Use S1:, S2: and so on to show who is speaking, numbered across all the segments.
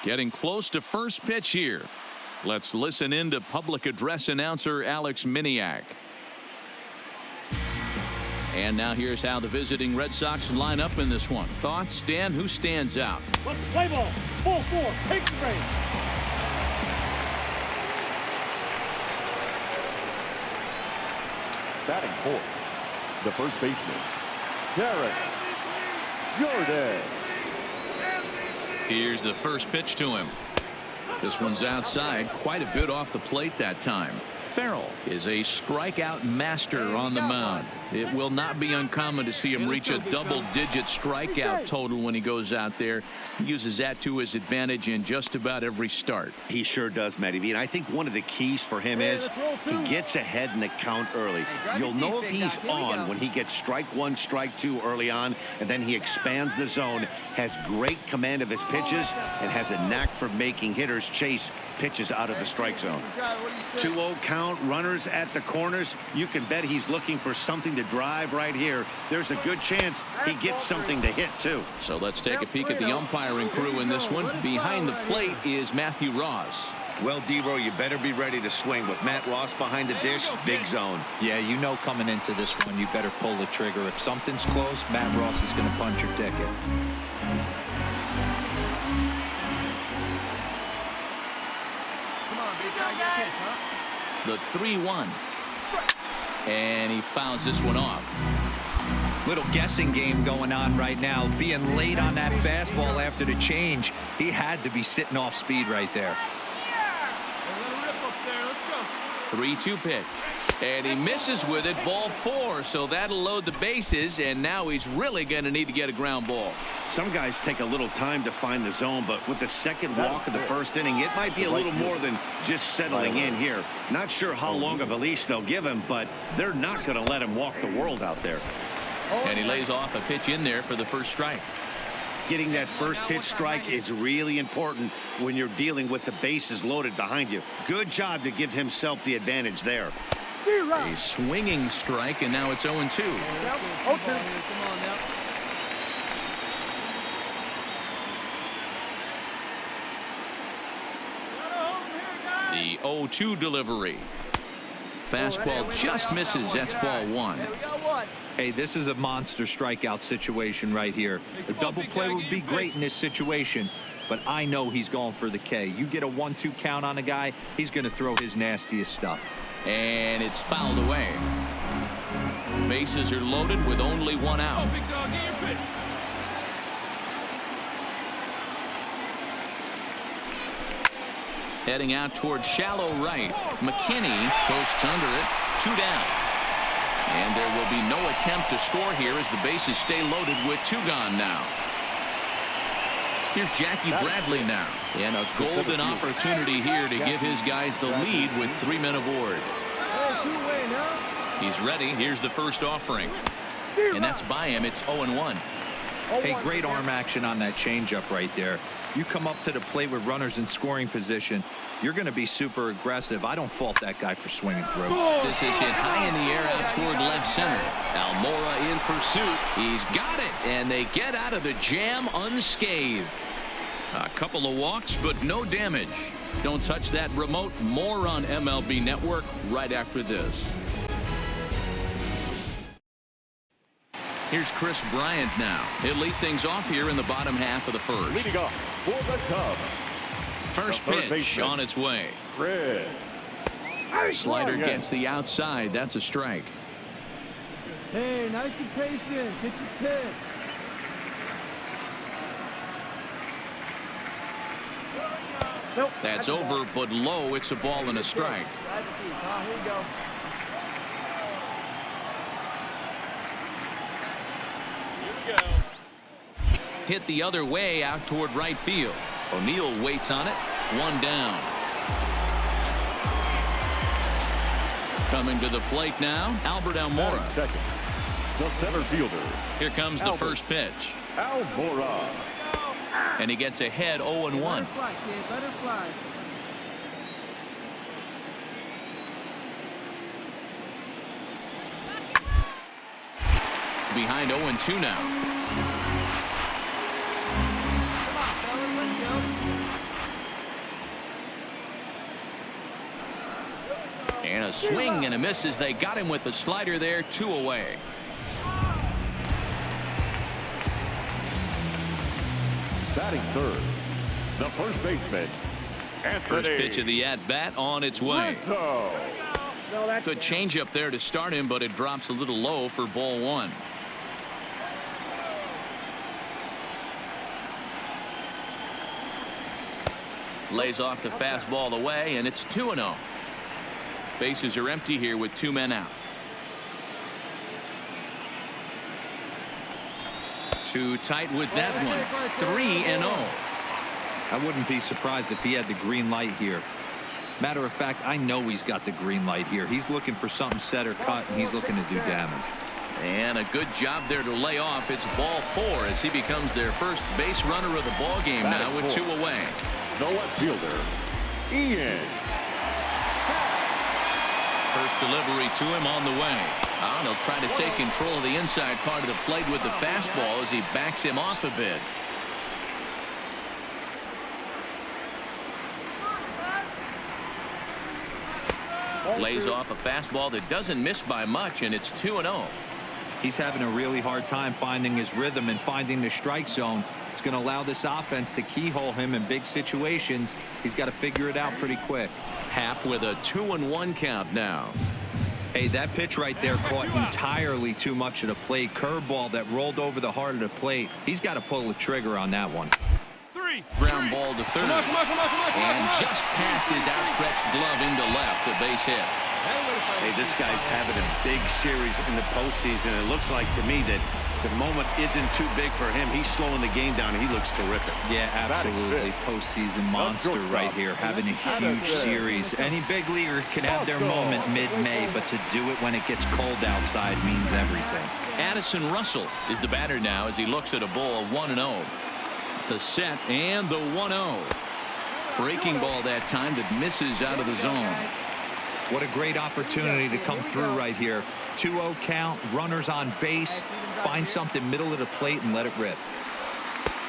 S1: Getting close to first pitch here. Let's listen in to public address announcer Alex Miniak. And now here's how the visiting Red Sox line up in this one. Thoughts, Dan? Who stands out?
S2: Let's play ball. Ball 4. Take the rain.
S3: Batting fourth, the first baseman, Derek Jordan.
S1: Here's the first pitch to him. This one's outside, quite a bit off the plate that time. Farrell is a strikeout master on the mound. It will not be uncommon to see him reach a double-digit strikeout total when he goes out there. He uses that to his advantage in just about every start.
S4: He sure does, Matty V. And I think one of the keys for him is he gets ahead in the count early. You'll know if he's on when he gets strike 1, strike 2 early on, and then he expands the zone, has great command of his pitches, and has a knack for making hitters chase pitches out of the strike zone. 2-0 count, runners at the corners. You can bet he's looking for something to drive right here. There's a good chance he gets something to hit, too.
S1: So let's take a peek at the umpiring crew in this one. Behind the plate is Matthew Ross.
S4: Well, Devo, you better be ready to swing. With Matt Ross behind the dish, big zone.
S5: Yeah, you know coming into this one, you better pull the trigger. If something's close, Matt Ross is going to punch your ticket.
S1: The 3-1. And he fouls this one off.
S5: Little guessing game going on right now. Being late on that fastball after the change. He had to be sitting off speed right there.
S1: 3-2 pitch. And he misses with it. Ball 4. So that'll load the bases. And now he's really going to need to get a ground ball.
S4: Some guys take a little time to find the zone, but with the second walk of the first inning, it might be a little more than just settling in here. Not sure how long of a leash they'll give him, but they're not going to let him walk the world out there.
S1: And he lays off a pitch in there for the first strike.
S4: Getting that first pitch strike is really important when you're dealing with the bases loaded behind you. Good job to give himself the advantage there.
S1: A swinging strike, and now it's 0-2. The 0-2 delivery. Fastball just misses. That's ball 1.
S5: Hey, this is a monster strikeout situation right here. A double play would be great in this situation, but I know he's going for the K. You get a 1-2 count on a guy, he's going to throw his nastiest stuff.
S1: And it's fouled away. Bases are loaded with only one out. Heading out towards shallow right. McKinney posts under it. 2 down. And there will be no attempt to score here as the bases stay loaded with 2 gone now. Here's Jackie Bradley now. And a golden opportunity here to give his guys the lead with 3 men aboard. He's ready. Here's the first offering. And that's by him. It's 0-1.
S5: Hey, great arm action on that changeup right there. You come up to the plate with runners in scoring position, you're going to be super aggressive. I don't fault that guy for swinging through.
S1: This is hit high in the air out toward left center. Almora in pursuit. He's got it, and they get out of the jam unscathed. A couple of walks, but no damage. Don't touch that remote. More on MLB Network right after this. Here's Chris Bryant now. He'll lead things off here in the bottom half of the first.
S3: Leading off for the Cubs.
S1: First pitch on its way.
S3: Chris.
S1: Slider gets the outside. That's a strike.
S2: Hey, nice and patient. Get your pitch. Nope.
S1: That's over, but low. It's a ball and a strike.
S2: Here you go.
S1: Hit the other way out toward right field. O'Neill waits on it. 1 down. Coming to the plate now, Albert Almora.
S3: Second, the center fielder.
S1: Here comes the first pitch.
S3: Almora.
S1: And he gets ahead 0-1.
S2: Butterfly.
S1: Behind 0-2 now. And a swing and a miss as they got him with the slider there. 2 away.
S3: Batting third, the first baseman, Anthony.
S1: First pitch of the at-bat on its way.
S3: Rizzo.
S1: Good changeup there to start him, but it drops a little low for ball 1. Lays off the fastball away, and it's 2-0. Bases are empty here with 2 men out. Too tight with that one. 3-0.
S5: I wouldn't be surprised if he had the green light here. Matter of fact, I know he's got the green light here. He's looking for something set or cut, and he's looking to do damage.
S1: And a good job there to lay off. It's ball 4 as he becomes their first base runner of the ball game now with 2 away.
S3: The left fielder, Ian.
S1: First delivery to him on the way. And he'll try to take control of the inside part of the plate with the fastball as he backs him off a bit. Lays off a fastball that doesn't miss by much, and it's 2-0.
S5: He's having a really hard time finding his rhythm and finding the strike zone. It's going to allow this offense to keyhole him in big situations. He's got to figure it out pretty quick.
S1: Happ with a 2-1 count now.
S5: Hey, that pitch right there caught entirely too much of the plate. Curveball that rolled over the heart of the plate. He's got to pull the trigger on that one.
S1: Ground ball to third. And just past his outstretched glove into left, a base hit.
S4: Hey, this guy's having a big series in the postseason. It looks like to me that the moment isn't too big for him. He's slowing the game down, and he looks terrific.
S5: Yeah, absolutely. Postseason monster right here, having a huge series. Any big leaguer can have their moment mid-May, but to do it when it gets cold outside means everything.
S1: Addison Russell is the batter now as he looks at a ball 1-0. The set and the 1-0. Breaking ball that time that misses out of the zone.
S5: What a great opportunity to come through right here. 2-0 count, runners on base. Find something middle of the plate and let it rip.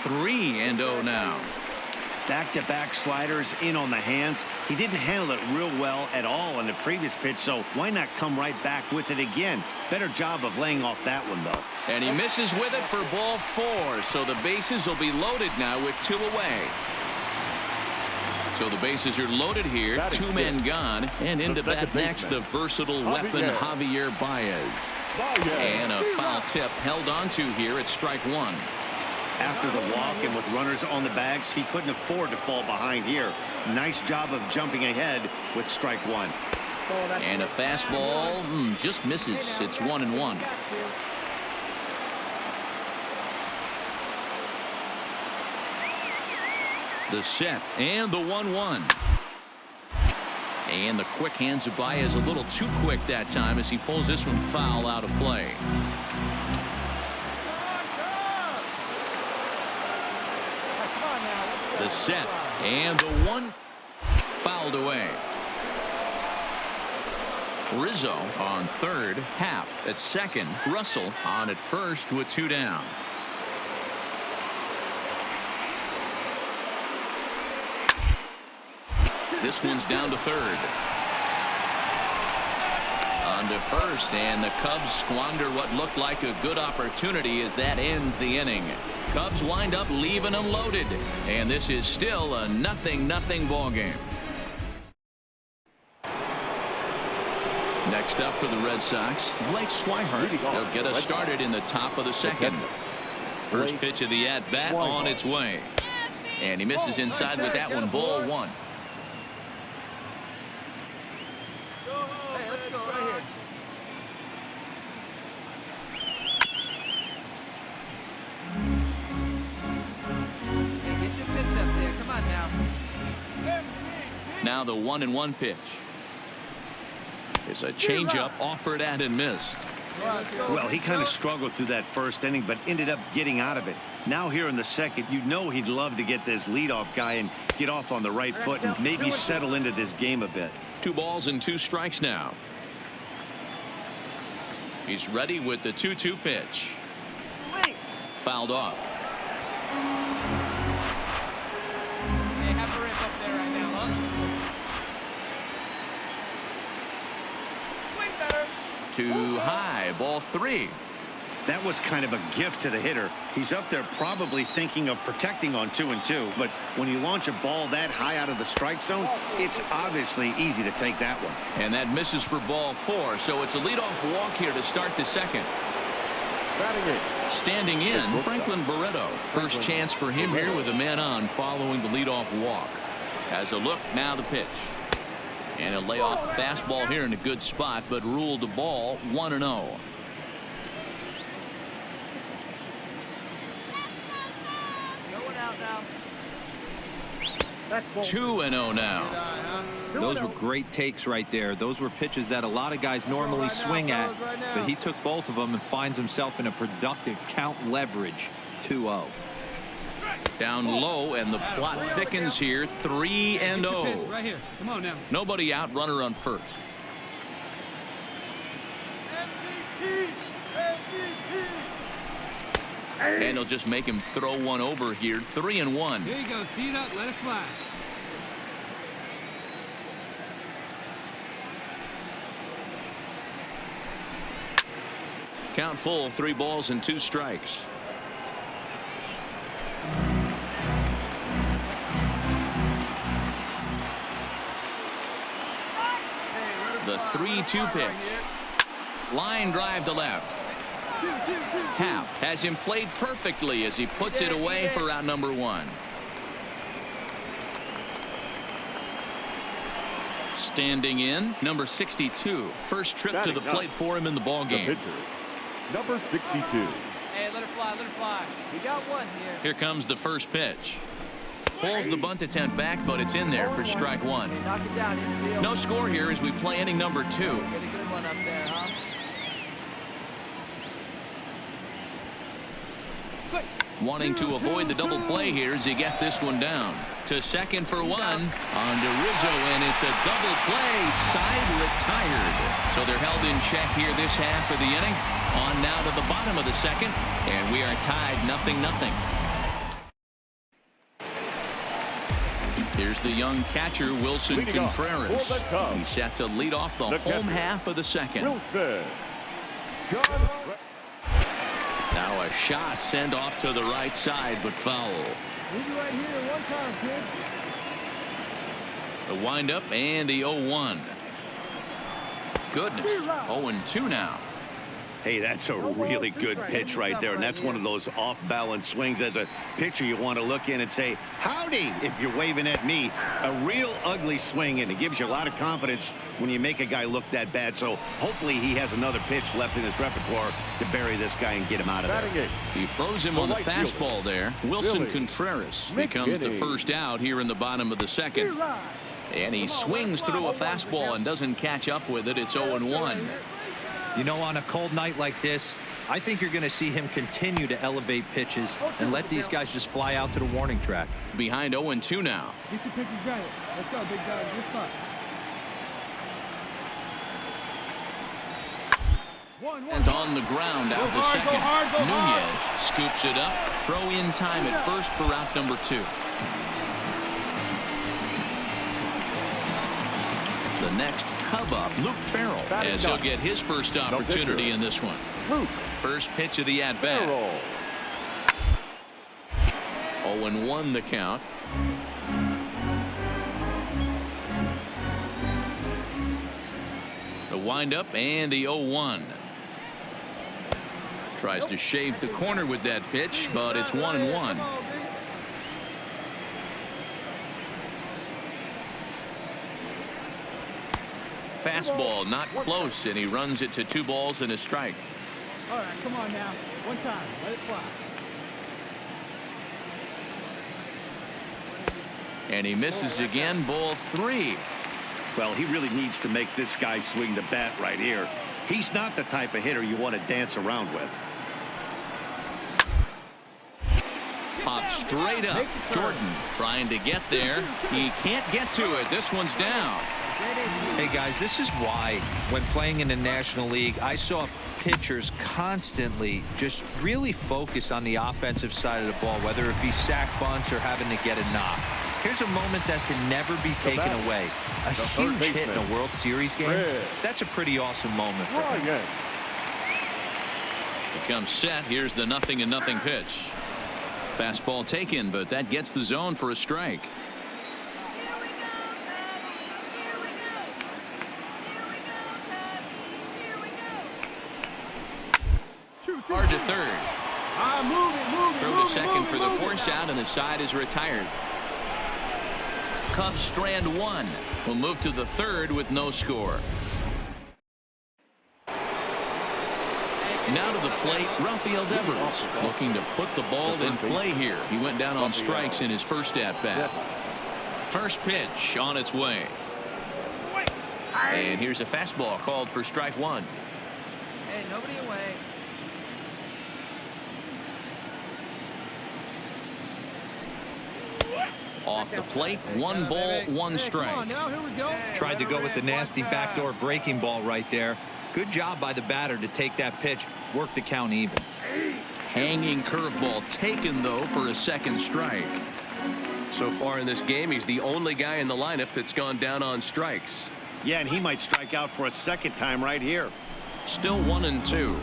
S1: 3-0 now.
S4: Back-to-back sliders in on the hands. He didn't handle it real well at all on the previous pitch, so why not come right back with it again? Better job of laying off that one, though.
S1: And he misses with it for ball 4, so the bases will be loaded now with 2 away. So the bases are loaded here, 2 men gone, and into bat next, the versatile weapon Javier Baez. And a foul tip held onto here at strike 1.
S4: After the walk and with runners on the bags, he couldn't afford to fall behind here. Nice job of jumping ahead with strike 1.
S1: And a fastball just misses. It's 1-1. The set and the 1-1. And the quick hands of Baez a little too quick that time as he pulls this one foul out of play. The set and the 1 fouled away. Rizzo on third, Happ at second, Russell on at first with 2 down. This one's down to third. On to first, and the Cubs squander what looked like a good opportunity as that ends the inning. Cubs wind up leaving them loaded, and this is still a 0-0 ball game. Next up for the Red Sox, Blake Swihart. They'll get us started in the top of the second. First pitch of the at-bat on its way. And he misses inside with that one, ball 1. Now the 1-1 pitch. It's a changeup offered at and missed.
S4: Well, he kind of struggled through that first inning, but ended up getting out of it. Now here in the second, you know he'd love to get this leadoff guy and get off on the right foot and maybe settle into this game a bit.
S1: 2 balls and 2 strikes now. He's ready with the 2-2 pitch. Fouled off. Too high. Ball 3.
S4: That was kind of a gift to the hitter. He's up there probably thinking of protecting on 2-2. But when you launch a ball that high out of the strike zone, it's obviously easy to take that one.
S1: And that misses for ball 4. So it's a leadoff walk here to start the second. Standing in, Franklin Barreto. First chance for him here with a man on following the leadoff walk. As a look, now the pitch. And a layoff fastball here in a good spot, but ruled the ball 1-0. 2-0 now.
S5: Those were great takes right there. Those were pitches that a lot of guys normally swing at, but he took both of them and finds himself in a productive count leverage. 2-0.
S1: Down low, and the plot thickens here. 3-0.
S2: Right here. Come on now.
S1: Nobody out. Runner on first. And he'll just make him throw one over here. 3-1.
S2: There you go. See it up. Let it fly.
S1: Count full. 3 balls and 2 strikes. The 3-2 pitch. Line drive to left. Happ has him played perfectly as he puts it away for out number 1. Standing in, number 62. First trip to the plate for him in the ball game.
S3: Number 62.
S2: Hey, let it fly, let it fly. We got one here.
S1: Here comes the first pitch. Pulls the bunt attempt back, but it's in there for strike 1.
S2: Knock it down, infield.
S1: No score here as we play inning number 2.
S2: Get a good one up there, huh?
S1: Wanting to avoid the double play here as he gets this one down. To second for 1. On to Rizzo, and it's a double play. Side retired. So they're held in check here this half of the inning. On now to the bottom of the second, and we are tied 0-0. Here's the young catcher, Wilson Contreras. He's set to lead off the home half of the second.
S3: Wilson.
S1: Now a shot sent off to the right side, but foul.
S2: Leave it right here one time, kid.
S1: The windup and the 0-1. Goodness, 0-2 now.
S4: Hey, that's a really good pitch right there, and that's one of those off-balance swings. As a pitcher, you want to look in and say, howdy, if you're waving at me. A real ugly swing, and it gives you a lot of confidence when you make a guy look that bad. So hopefully he has another pitch left in his repertoire to bury this guy and get him out of there.
S1: He froze him on the fastball there. Wilson Contreras becomes the first out here in the bottom of the second. And he swings through a fastball and doesn't catch up with it. It's 0-1.
S5: You know, on a cold night like this, I think you're going to see him continue to elevate pitches and let these guys just fly out to the warning track.
S1: Behind 0-2 now.
S2: Get your picture giant. Let's go, big guy. Good spot.
S1: And on the ground out the second. Nunez scoops it up. Throw in time at first for out number 2. The next Cub up, Luke Farrell, as he'll get his first opportunity in this one. First pitch of the at-bat. 0-1 the count. The windup and the 0-1. Tries to shave the corner with that pitch, but it's 1-1. Fastball not close, and he runs it to 2 balls and a strike.
S2: All right, come on now. One time. Let it fly.
S1: And he misses again. Ball 3.
S4: Well, he really needs to make this guy swing the bat right here. He's not the type of hitter you want to dance around with.
S1: Popped straight up. Jordan trying to get there. He can't get to it. This one's down.
S5: Hey guys, this is why when playing in the National League, I saw pitchers constantly just really focus on the offensive side of the ball, whether it be sack bunts or having to get a knock. Here's a moment that can never be taken away. A huge hit in a World Series game. That's a pretty awesome moment for him.
S1: Becomes set. Here's the 0-0 pitch. Fastball taken, but that gets the zone for a strike. Hard to third. Throw to second for the force out, and the side is retired. Cubs strand one. Will move to the third with no score. Now to the plate, Rafael Devers, looking to put the ball in play here. He went down on strikes in his first at-bat. First pitch on its way. And here's a fastball called for strike one.
S2: Hey, nobody away.
S1: Off the plate, 1 ball, 1 strike.
S2: Come on, now here we go.
S5: Tried to go with the nasty backdoor breaking ball right there. Good job by the batter to take that pitch, work the count even.
S1: Hanging curveball taken, though, for a second strike.
S6: So far in this game, he's the only guy in the lineup that's gone down on strikes.
S4: Yeah, and he might strike out for a second time right here.
S1: Still 1-2.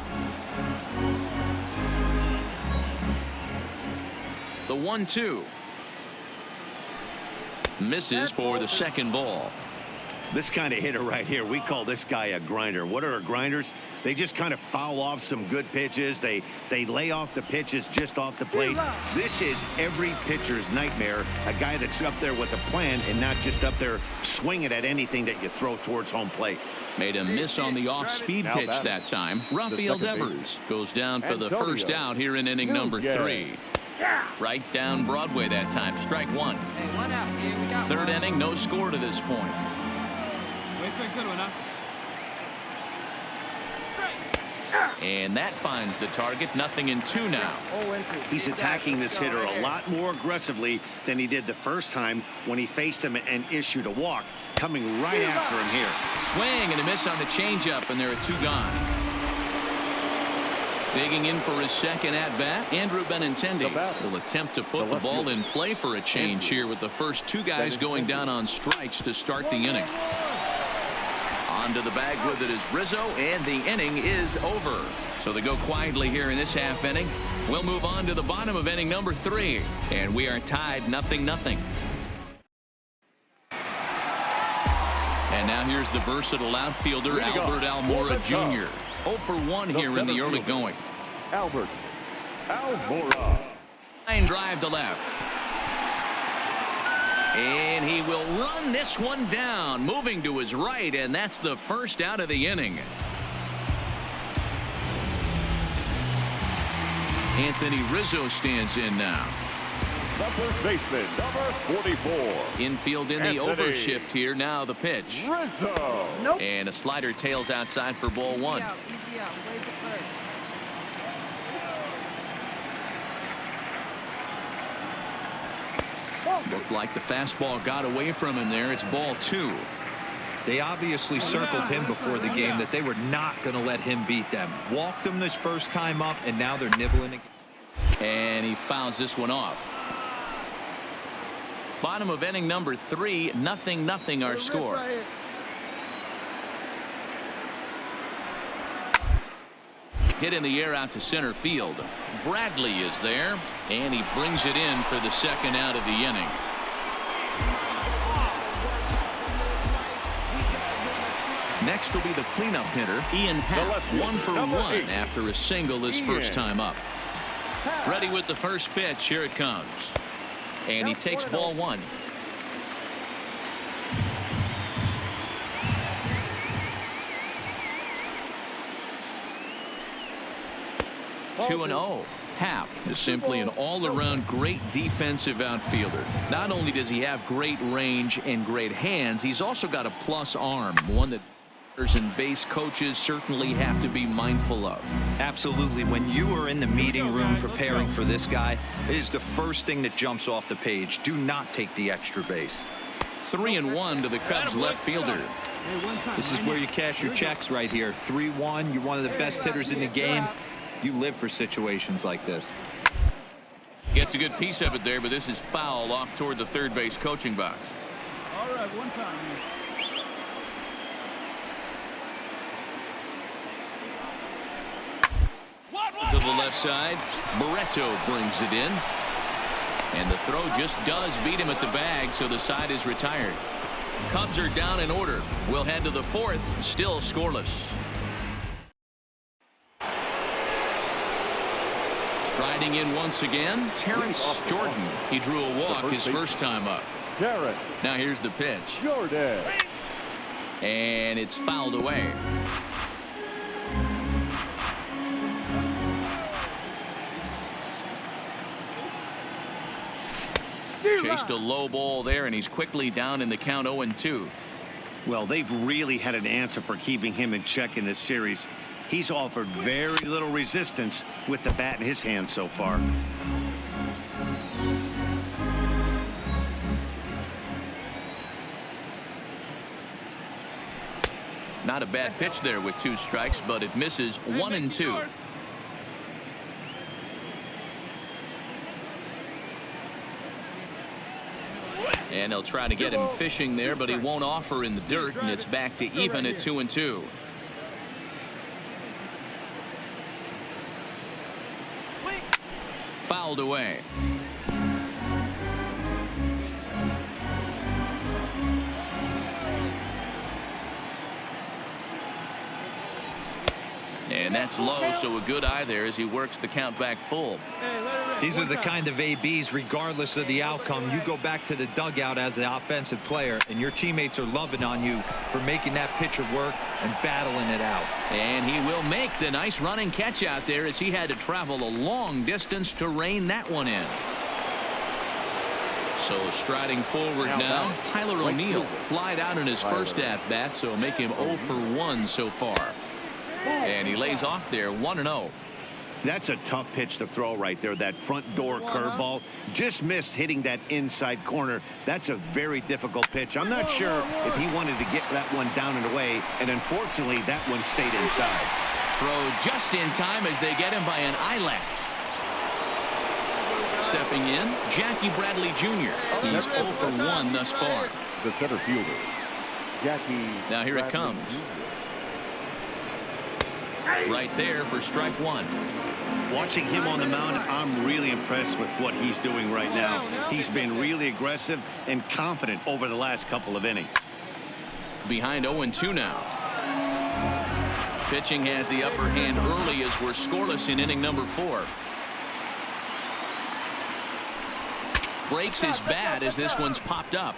S1: The 1-2. Misses for the second ball.
S4: This kind of hitter right here, we call this guy a grinder. What are grinders? They just kind of foul off some good pitches. They lay off the pitches just off the plate. This is every pitcher's nightmare. A guy that's up there with a plan and not just up there swinging at anything that you throw towards home plate.
S1: Made a miss on the off-speed pitch that time. Rafael Devers goes down for the first out here in inning number 3. Right down Broadway that time. Strike one.
S2: Hey, 1 out. Here we got
S1: Third
S2: one.
S1: inning, no score to this point.
S2: Wait for a good one, huh?
S1: And that finds the target. 0-2 now.
S4: He's attacking this hitter a lot more aggressively than he did the first time when he faced him and issued a walk. Coming right after him here.
S1: Swing and a miss on the changeup, and there are 2 gone. Digging in for his second at-bat, Andrew Benintendi will attempt to put the ball in play for a change here with the first 2 guys going down on strikes to start the inning. Onto the bag with it is Rizzo, and the inning is over. So they go quietly here in this half inning. We'll move on to the bottom of inning number 3, and we are tied 0-0. And now here's the versatile outfielder Albert Almora Jr. 0 for 1 here in the early going.
S3: Albert Almora.
S1: Line drive to left. And he will run this one down, moving to his right, and that's the first out of the inning. Anthony Rizzo stands in now.
S3: The first baseman, number 44.
S1: Infield in the overshift here. Now the pitch.
S3: Rizzo.
S1: And a slider tails outside for ball 1.
S2: Easy out. Wait for first.
S1: Looked like the fastball got away from him there. It's ball 2.
S5: They obviously circled him before the game that they were not going to let him beat them. Walked him this first time up, and now they're nibbling again.
S1: And he fouls this one off. Bottom of inning number 3, 0-0 our score. Hit in the air out to center field. Bradley is there, and he brings it in for the second out of the inning. Next will be the cleanup hitter, Ian Happ, 1 for 1 after a single his first time up. Ready with the first pitch. Here it comes. And he takes ball 1. Two and 0. Happ is simply an all-around great defensive outfielder. Not only does he have great range and great hands, he's also got a plus arm, one that and base coaches certainly have to be mindful of.
S5: Absolutely. When you are in the meeting room preparing for this guy, it is the first thing that jumps off the page. Do not take the extra base.
S1: 3-1 to the Cubs left fielder.
S5: This is where you cash your checks right here. 3-1. You're one of the best hitters in the game. You live for situations like this.
S1: Gets a good piece of it there, but this is foul off toward the third base coaching box.
S2: All right, 1 time.
S1: the left side. Barreto brings it in. And the throw just does beat him at the bag, so the side is retired. Cubs are down in order. We'll head to the fourth, still scoreless. Striding in once again, Terrence Jordan. He drew a walk his first time up.
S3: Terrence.
S1: Now here's the pitch.
S3: Jordan.
S1: And it's fouled away. Chased a low ball there, and he's quickly down in the count 0-2.
S4: Well, they've really had an answer for keeping him in check in this series. He's offered very little resistance with the bat in his hand so far.
S1: Not a bad pitch there with 2 strikes, but it misses 1-2. And they'll try to get him fishing there, but he won't offer in the dirt, and it's back to even at 2-2. Fouled away. And that's low, so a good eye there as he works the count back full.
S5: These are the kind of ABs, regardless of the outcome. You go back to the dugout as an offensive player, and your teammates are loving on you for making that pitcher work and battling it out.
S1: And he will make the nice running catch out there as he had to travel a long distance to rein that one in. So striding forward now, Tyler O'Neill flied out in his first at-bat, so make him 0 for 1 so far. And he lays off there 1-0.
S4: That's a tough pitch to throw right there. That front door curveball just missed hitting that inside corner. That's a very difficult pitch. I'm not sure if he wanted to get that one down and away, and unfortunately that one stayed inside.
S1: Throw just in time as they get him by an eyelash. Stepping in, Jackie Bradley Jr. He's 0 for 1 thus far.
S3: The center fielder, Jackie.
S1: Now here it
S3: Bradley
S1: comes.
S3: Jr.
S1: Right there for strike 1.
S4: Watching him on the mound, I'm really impressed with what he's doing right now. He's been really aggressive and confident over the last couple of innings.
S1: Behind 0-2 now. Pitching has the upper hand early as we're scoreless in inning number 4. Breaks his bat as this one's popped up.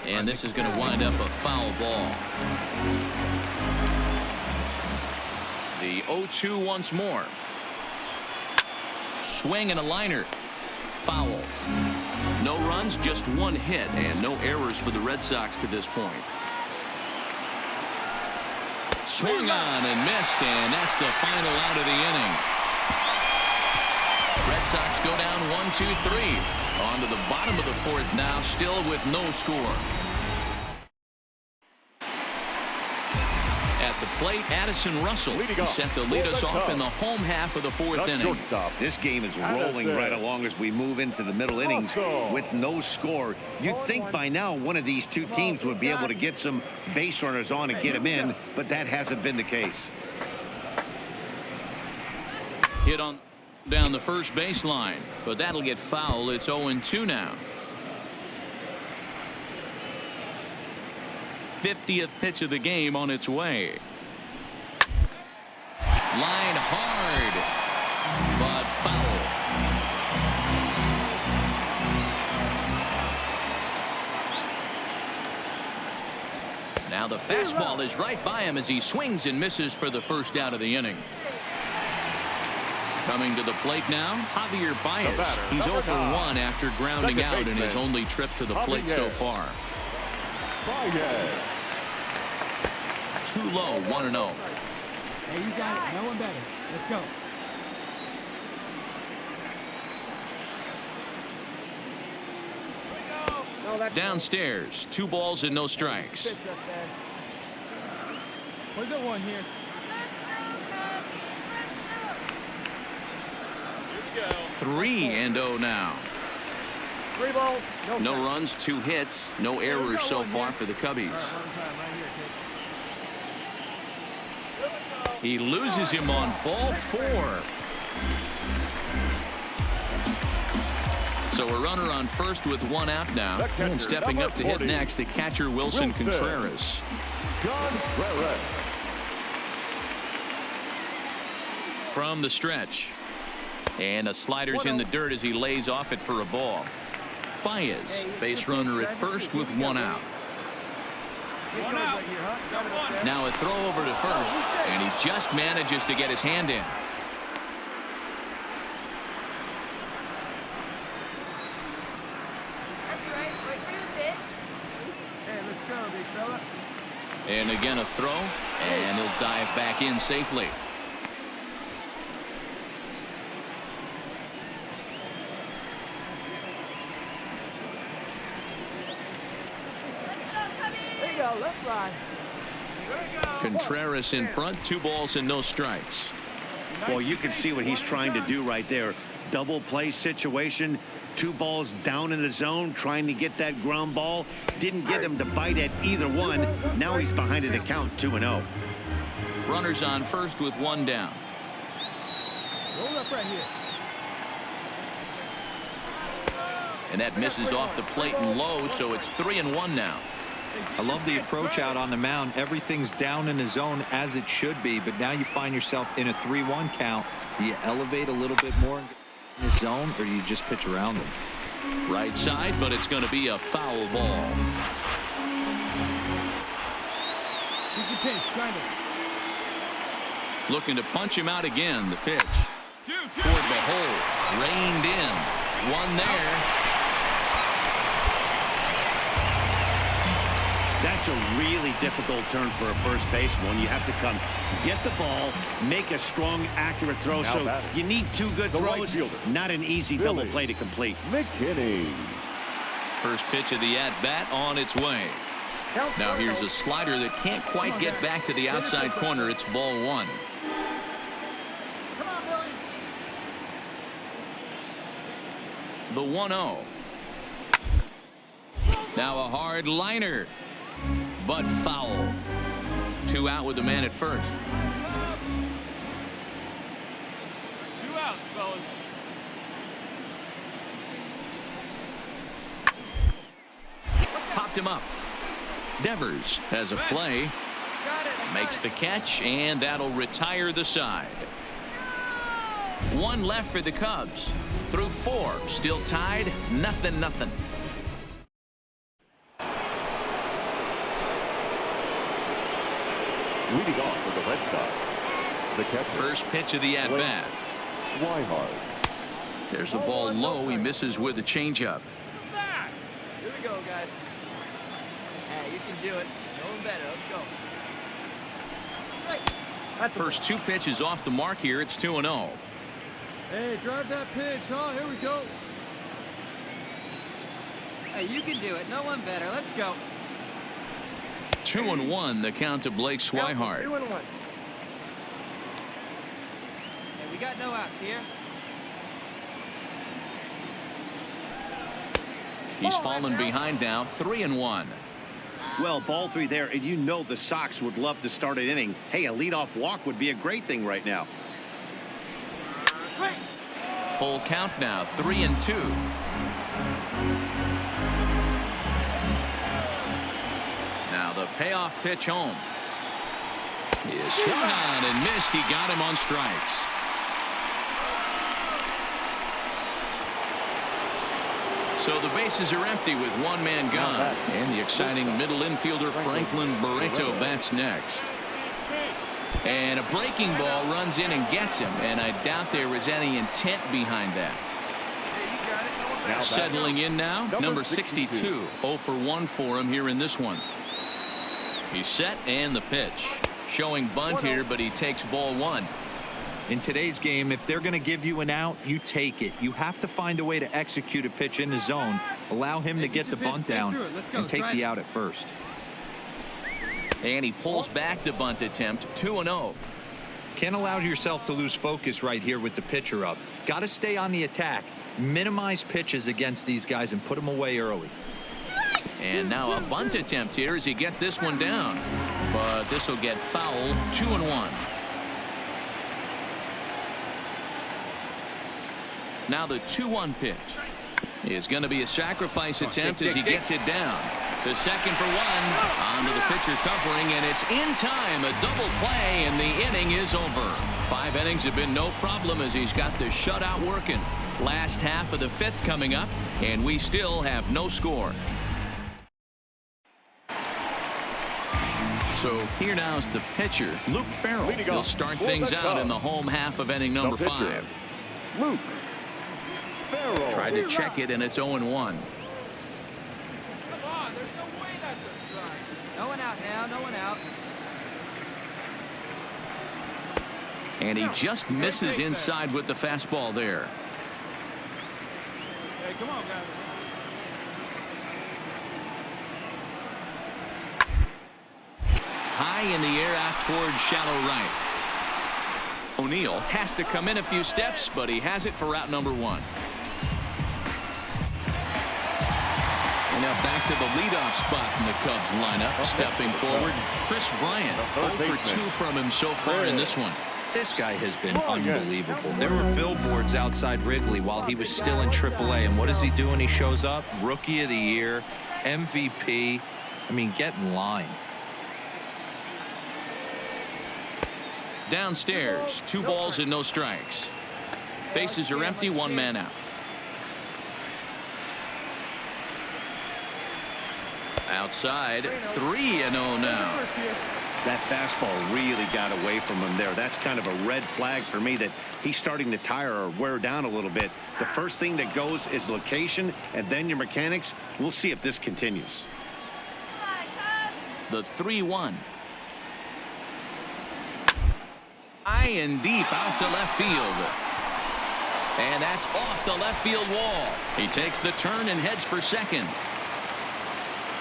S1: And this is going to wind up a foul ball. The 0-2 once more. Swing and a liner. Foul. No runs, just 1 hit, and no errors for the Red Sox to this point. Swung on and missed, and that's the final out of the inning. Red Sox go down 1-2-3. On to the bottom of the 4th now, still with no score. At the plate, Addison Russell set to lead us off in the home half of the 4th inning.
S4: This game is rolling right along as we move into the middle innings with no score. You'd think by now one of these 2 teams would be able to get some base runners on and get them in, but that hasn't been the case.
S1: Hit on down the first baseline, but that'll get foul. It's 0-2 now. 50th pitch of the game on its way. Line hard, but foul. Now the fastball is right by him as he swings and misses for the first out of the inning. Coming to the plate now, Javier Baez. He's 0 for 1 after grounding out in his only trip to the plate so far. Too low, 1-0.
S2: Hey, you got it. No one better. Let's go.
S1: Downstairs, 2 balls and no strikes.
S2: Where's the one here?
S1: 3-0 now.
S2: 3 balls.
S1: No runs, 2 hits, no errors so far for the Cubbies. He loses him on ball 4. So a runner on first with one out now. And stepping up to hit next, the catcher Wilson Contreras. From the stretch. And a slider's in the dirt as he lays off it for a ball. Baez, base runner at first with one out. Now a throw over to first, and he just manages to get his hand in. And again a throw, and he'll dive back in safely. Contreras in front, 2 balls and no strikes.
S4: Well, you can see what he's trying to do right there. Double play situation. 2 balls down in the zone, trying to get that ground ball. Didn't get him to bite at either one. Now he's behind in the count, 2-0.
S1: Runners on first with 1 down.
S2: Roll up right here.
S1: And that misses off the plate and low, so it's 3-1 now.
S5: I love the approach out on the mound. Everything's down in the zone as it should be, but now you find yourself in a 3-1 count. Do you elevate a little bit more in the zone, or do you just pitch around them?
S1: Right side, but it's going to be a foul ball. Looking to punch him out again. The pitch toward the hole, reined in, 1 there.
S4: That's a really difficult turn for a first baseman. You have to come get the ball, make a strong, accurate throw. So you need 2 good throws. Not an easy double play to complete.
S3: McKinney.
S1: First pitch of the at-bat on its way. Now here's a slider that can't quite get back to the outside corner. It's ball 1. The 1-0. Now a hard liner, but foul. 2 out with the man at first.
S2: 2 outs, fellas.
S1: Popped him up. Devers has a play, makes the catch, and that'll retire the side. 1 left for the Cubs. Through 4, still tied, 0-0.
S3: Leading off for the Red Sox, the catcher.
S1: First pitch of the at-bat.
S3: Swihart.
S1: There's a ball low. He misses with a changeup.
S2: Here we go, guys. Hey, you can do it. No one better. Let's go.
S1: First 2 pitches off the mark here. It's 2-0.
S2: Hey, drive that pitch, huh? Here we go.
S7: Hey, you can do it. No one better. Let's go.
S1: 2-1 the count to Blake Swihart.
S2: 2-1.
S7: Hey, we got no outs here.
S1: He's fallen behind now, 3-1.
S4: Well, ball 3 there, and you know the Sox would love to start an inning. Hey, a leadoff walk would be a great thing right now.
S1: Full count now, 3-2. Now the payoff pitch home. He is swung on and missed. He got him on strikes. So the bases are empty with 1 man gone. And the exciting middle infielder Franklin Barreto bats next. And a breaking ball runs in and gets him. And I doubt there was any intent behind that. Settling in now, number 62. 0 for 1 for him here in this one. He's set and the pitch. Showing bunt here, but he takes ball 1.
S5: In today's game, if they're going to give you an out, you take it. You have to find a way to execute a pitch in the zone, allow him to get the bunt down, and take the out at first.
S1: And he pulls back the bunt attempt, 2-0.
S5: Can't allow yourself to lose focus right here with the pitcher up. Got to stay on the attack. Minimize pitches against these guys and put them away early.
S1: And now a bunt attempt here as he gets this one down. But this will get fouled, 2-1. Now the 2-1 pitch is going to be a sacrifice attempt as he gets it down. The second for one onto the pitcher covering, and it's in time. A double play, and the inning is over. 5 innings have been no problem as he's got the shutout working. Last half of the 5th coming up, and we still have no score. So here now is the pitcher, Luke Farrell. He'll start things out in the home half of inning number 5.
S3: Luke Farrell.
S1: Tried to check it, and it's 0-1.
S7: Come on, there's no way that's a strike. No one out now, no one out.
S1: And he just misses inside with the fastball there.
S7: Hey, come on, guys.
S1: High in the air out towards shallow right. O'Neill has to come in a few steps, but he has it for route number 1. And now back to the leadoff spot in the Cubs lineup. Stepping forward, Chris Bryant. 0 for 2 from him so far in this one.
S5: This guy has been unbelievable. There were billboards outside Wrigley while he was still in AAA, and what does he do when he shows up? Rookie of the Year, MVP. I mean, get in line.
S1: Downstairs, 2 balls and no strikes. Bases are empty, 1 man out. Outside, 3-0 now.
S4: That fastball really got away from him there. That's kind of a red flag for me that he's starting to tire or wear down a little bit. The first thing that goes is location and then your mechanics. We'll see if this continues.
S1: The 3-1. High and deep out to left field. And that's off the left field wall. He takes the turn and heads for second.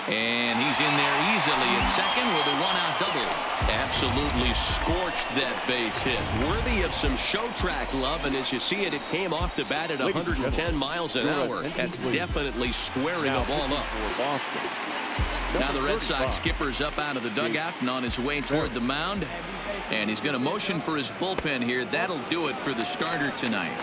S1: And he's in there easily at second with a 1-out double. Absolutely scorched that base hit.
S6: Worthy of some show track love, and as you see it, it came off the bat at 110 miles an hour. That's definitely squaring a ball up.
S1: Now the Red Sox skipper's up out of the dugout and on his way toward the mound. And he's going to motion for his bullpen here. That'll do it for the starter tonight.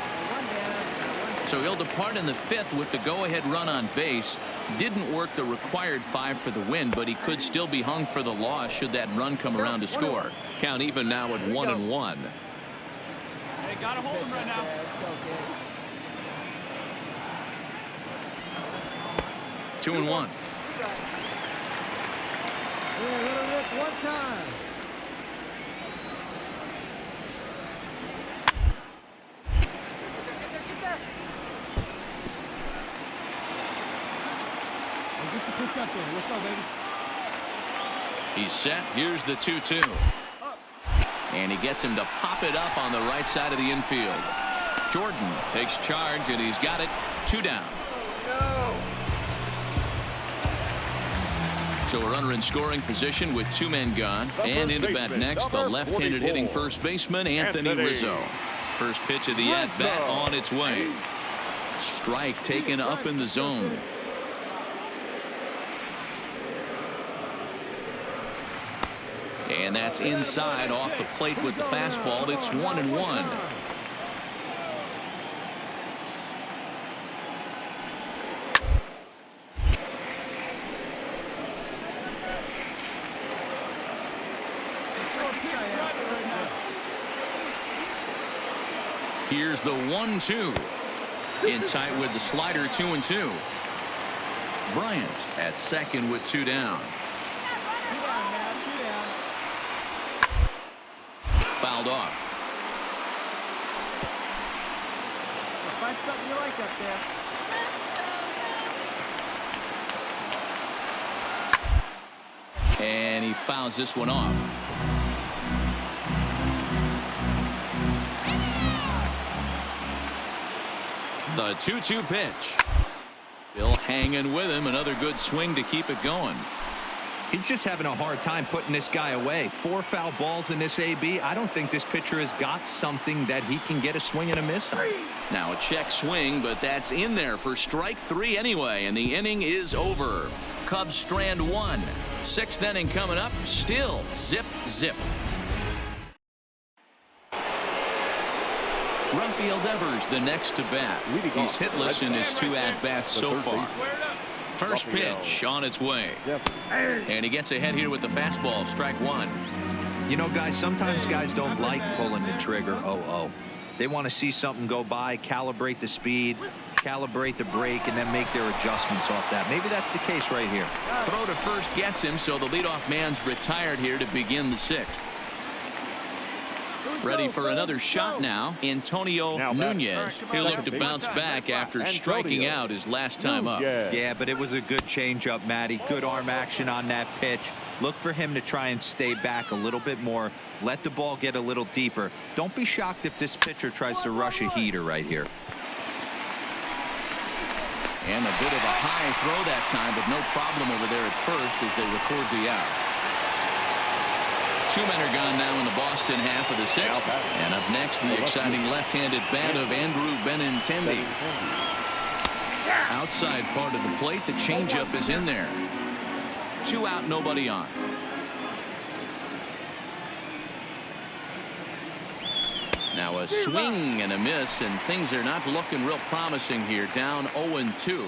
S1: So he'll depart in the 5th with the go-ahead run on base. Didn't work the required 5 for the win, but he could still be hung for the loss should that run come around to score.
S6: Count even now at 1-1.
S7: Hey, gotta hold him right now.
S1: 2-1.
S7: Yeah, let him rip one time.
S1: He's set. Here's the 2-2. And he gets him to pop it up on the right side of the infield. Jordan takes charge, and he's got it. 2 down. So a runner in scoring position with 2 men gone. And into bat next, the left-handed hitting first baseman, Anthony Rizzo. First pitch of the at-bat on its way. Strike taken up in the zone. And that's inside off the plate with the fastball. It's 1-1. Here's the 1-2. In tight with the slider, 2-2. Bryant at second with 2 down. Fouled off.
S7: Find something you like up there.
S1: And he fouls this one off. The 2-2 pitch. Bill hanging with him. Another good swing to keep it going.
S5: He's just having a hard time putting this guy away. 4 foul balls in this AB. I don't think this pitcher has got something that he can get a swing and a miss on.
S1: Now a check swing, but that's in there for strike 3 anyway, and the inning is over. Cubs strand 1. 6th inning coming up. Still zip. Rafael Devers the next to bat. He's hitless in his 2 at-bats so far. First pitch on its way. And he gets ahead here with the fastball. Strike 1.
S5: You know, guys, sometimes guys don't like pulling the trigger. They want to see something go by, calibrate the speed, calibrate the brake, and then make their adjustments off that. Maybe that's the case right here.
S1: Throw to first gets him, so the leadoff man's retired here to begin the 6th. Ready for another shot now. Antonio Nunez. He'll look to bounce back after striking out his last time up.
S5: Yeah, but it was a good changeup, Matty. Good arm action on that pitch. Look for him to try and stay back a little bit more. Let the ball get a little deeper. Don't be shocked if this pitcher tries to rush a heater right here.
S1: And a bit of a high throw that time, but no problem over there at first as they record the out. 2 men are gone now in the Boston half of the 6th. And up next, the exciting left-handed bat of Andrew Benintendi. Outside part of the plate, the changeup is in there. 2 out, nobody on. Now a swing and a miss, and things are not looking real promising here. Down 0-2.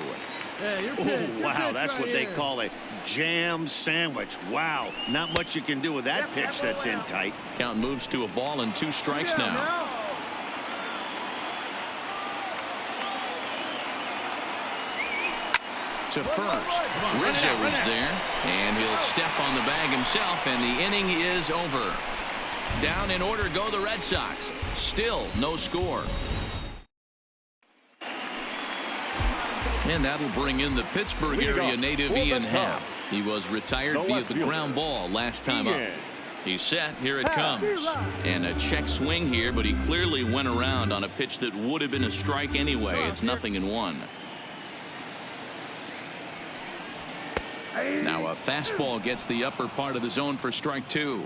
S4: Oh, wow, that's what they call a jam sandwich. Wow, not much you can do with that pitch that's in tight.
S1: Count moves to a ball and 2 strikes now. To first. Rizzo is there, and he'll step on the bag himself, and the inning is over. Down in order go the Red Sox. Still no score. And that'll bring in the Pittsburgh area native Ian Happ. He was retired via the ground ball last time up. He's set. Here it comes. And a check swing here, but he clearly went around on a pitch that would have been a strike anyway. It's 0-1. Now a fastball gets the upper part of the zone for strike 2.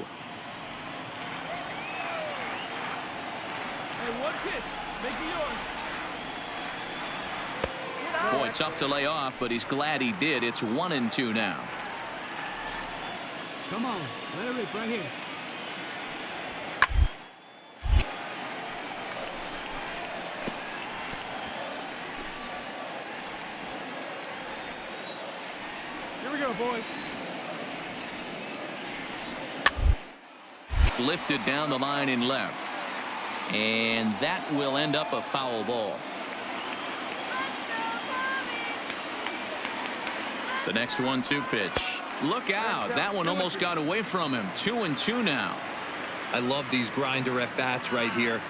S1: Boy, tough to lay off, but he's glad he did. It's 1-2 now.
S7: Come on, let it rip right here. Here we go, boys.
S1: Lifted down the line in left. And that will end up a foul ball. The next 1-2 pitch. Look out. That one almost got away from him. 2-2 now.
S5: I love these grinder at bats right here.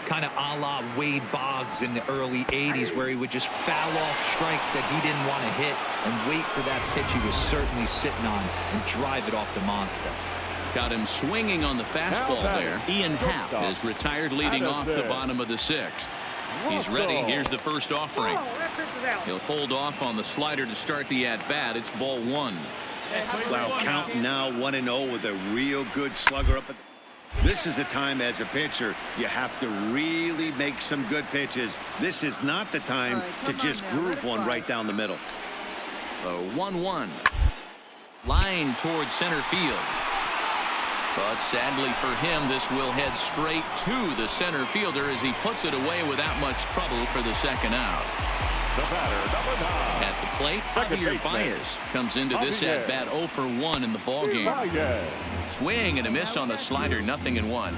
S5: Kind of a la Wade Boggs in the early 80s, where he would just foul off strikes that he didn't want to hit and wait for that pitch he was certainly sitting on and drive it off the monster.
S1: Got him swinging on the fastball there. Ian Happ is retired leading off the bottom of the 6th. He's ready. Here's the first offering. He'll hold off on the slider to start the at-bat. It's ball 1.
S4: Wow, count now 1-0 with a real good slugger up. This is the time as a pitcher you have to really make some good pitches. This is not the time to just groove one right down the middle.
S1: The 1-1. Line towards center field. But sadly for him, this will head straight to the center fielder as he puts it away without much trouble for the second out.
S3: The batter, number 9.
S1: At the plate, Javier Baez comes into this at bat 0 for 1 in the ball game. Swing and a miss on the slider, 0-1.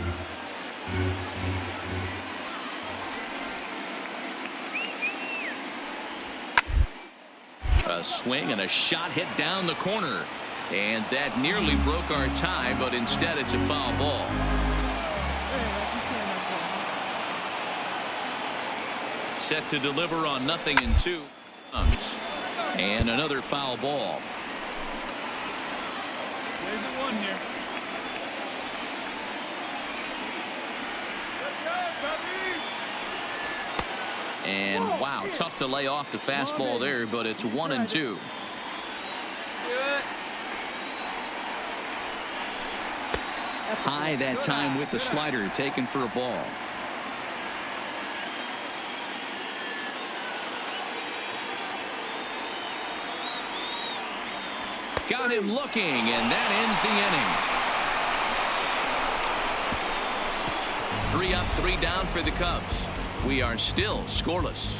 S1: A swing and a shot hit down the corner. And that nearly broke our tie, but instead it's a foul ball. Set to deliver on 0-2. And another foul ball.
S7: There's the 1 here.
S1: And wow, tough to lay off the fastball there, but it's 1-2. High that time with the slider, taken for a ball. Got him looking, and that ends the inning. 3 up, 3 down for the Cubs. We are still scoreless.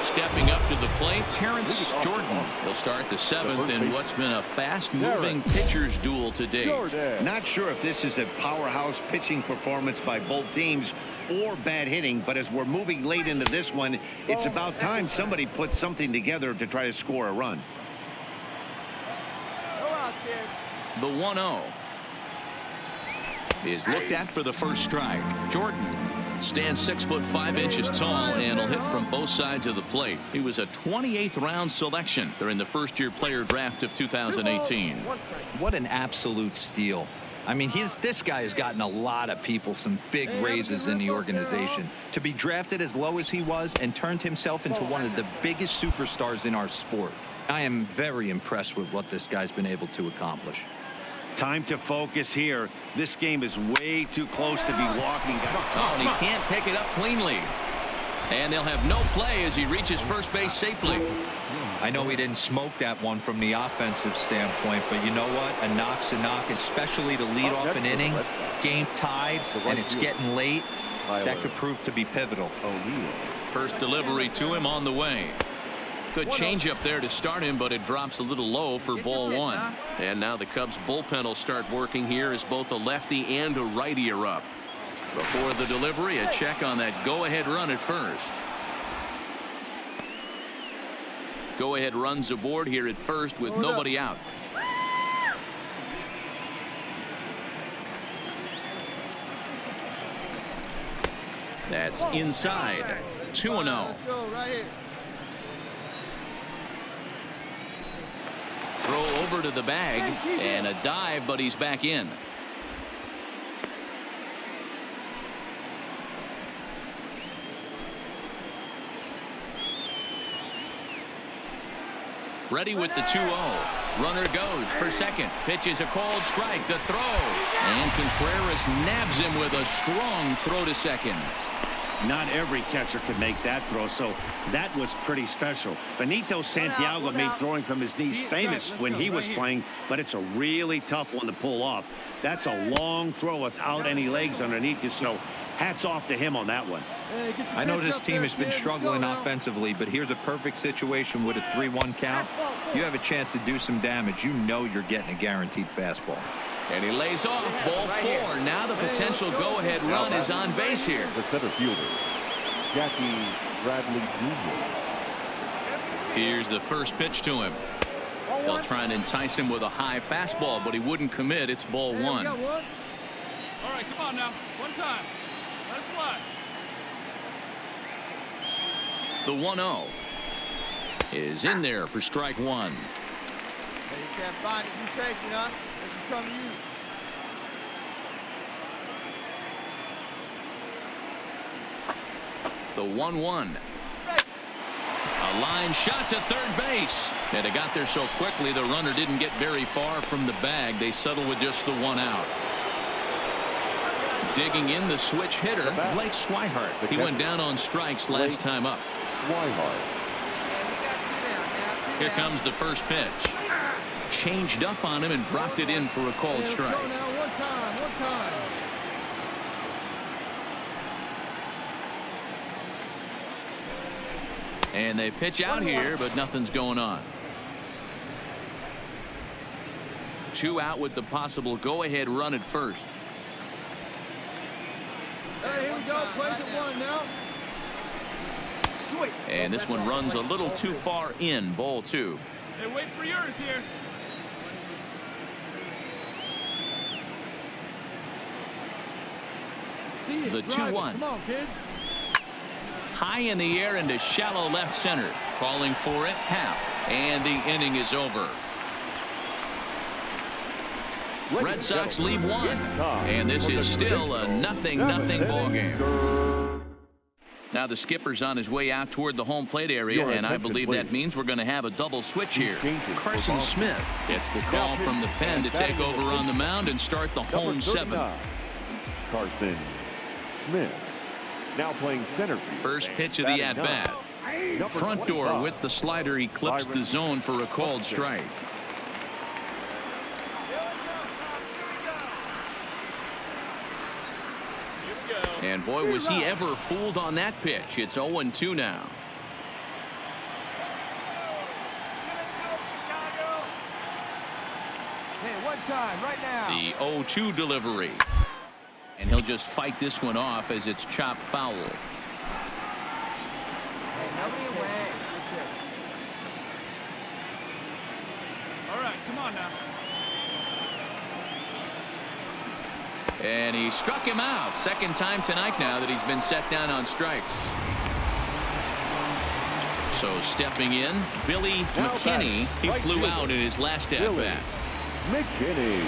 S1: Stepping up to the plate, Terrence Jordan. He'll start the 7th in what's been a fast-moving pitchers duel to date.
S4: Not sure if this is a powerhouse pitching performance by both teams or bad hitting, but as we're moving late into this one, it's about time somebody puts something together to try to score a run.
S1: The 1-0 is looked at for the first strike. Jordan stands 6'5" tall and will hit from both sides of the plate. He was a 28th round selection during the first-year player draft of 2018.
S5: What an absolute steal. I mean, this guy has gotten a lot of people some big raises in the organization. To be drafted as low as he was and turned himself into one of the biggest superstars in our sport. I am very impressed with what this guy's been able to accomplish.
S4: Time to focus here. This game is way too close to be walking down.
S1: Oh, and he can't pick it up cleanly. And they'll have no play as he reaches first base safely.
S5: I know he didn't smoke that one from the offensive standpoint, but you know what? A knock's a knock, especially to lead off an inning, game tied, and it's getting late. That could prove to be pivotal.
S1: First delivery to him on the way. Good changeup there to start him, but it drops a little low for ball one. And now the Cubs bullpen will start working here as both a lefty and a righty are up. Before the delivery, a check on that go-ahead run at first. Go-ahead runs aboard here at first with nobody out. That's inside. 2-0.
S2: Let's go right here.
S1: Throw over to the bag and a dive, but he's back in. Ready with the 2-0. Runner goes for second. Pitch is a called strike. The throw. And Contreras nabs him with a strong throw to second.
S4: Not every catcher could make that throw, so that was pretty special. Benito Santiago made throwing from his knees famous when he was playing, but it's a really tough one to pull off. That's a long throw without any legs underneath you, so hats off to him on that one.
S5: I know this team has been struggling offensively, but here's a perfect situation with a 3-1 count. You have a chance to do some damage. You know you're getting a guaranteed fastball.
S1: And he lays off ball four. Now the potential go-ahead run is on base here.
S3: The center fielder, Jackie Bradley Jr.
S1: Here's the first pitch to him. They'll try and entice him with a high fastball, but he wouldn't commit. It's ball one.
S7: All right, come on now. One time. Let it fly.
S1: The 1-0 is in there for strike one.
S2: Hey, you can't find it. Be patient, huh? This will come to you.
S1: The 1-1. A line shot to third base. And it got there so quickly the runner didn't get very far from the bag. They settle with just the one out. Digging in the switch hitter, Blake Swihart. He went down on strikes last time up. Here comes the first pitch. Changed up on him and dropped it in for a called strike.
S7: One time.
S1: And they pitch out here, but nothing's going on. 2 out with the possible go-ahead run at first.
S7: Hey, here we go. Plays at one now. Sweet.
S1: And this one runs a little too far in. Ball two.
S7: Hey, wait for yours here.
S1: The 2-1.
S7: Come on, kid.
S1: High in the air into shallow left center. Calling for it. Half. And the inning is over. Red Sox lead one. And this is still a 0-0 ball game. Now the skipper's on his way out toward the home plate area, and I believe that means we're going to have a double switch here. Carson Smith gets the call from the pen to take over on the mound and start the home seventh.
S3: Carson Smith now playing center field.
S1: First pitch of the at-bat. Front door with the slider. He clips the zone for a called strike. And boy, was he ever fooled on that pitch. It's 0-2 now.
S7: Hey, one time, right now.
S1: The 0-2 delivery. And he'll just fight this one off as it's chopped foul.
S2: Hey, nobody away.
S7: All right, come on now.
S1: And he struck him out. Second time tonight now that he's been set down on strikes. So stepping in, Billy McKinney. He flew out in his last at-bat.
S3: McKinney.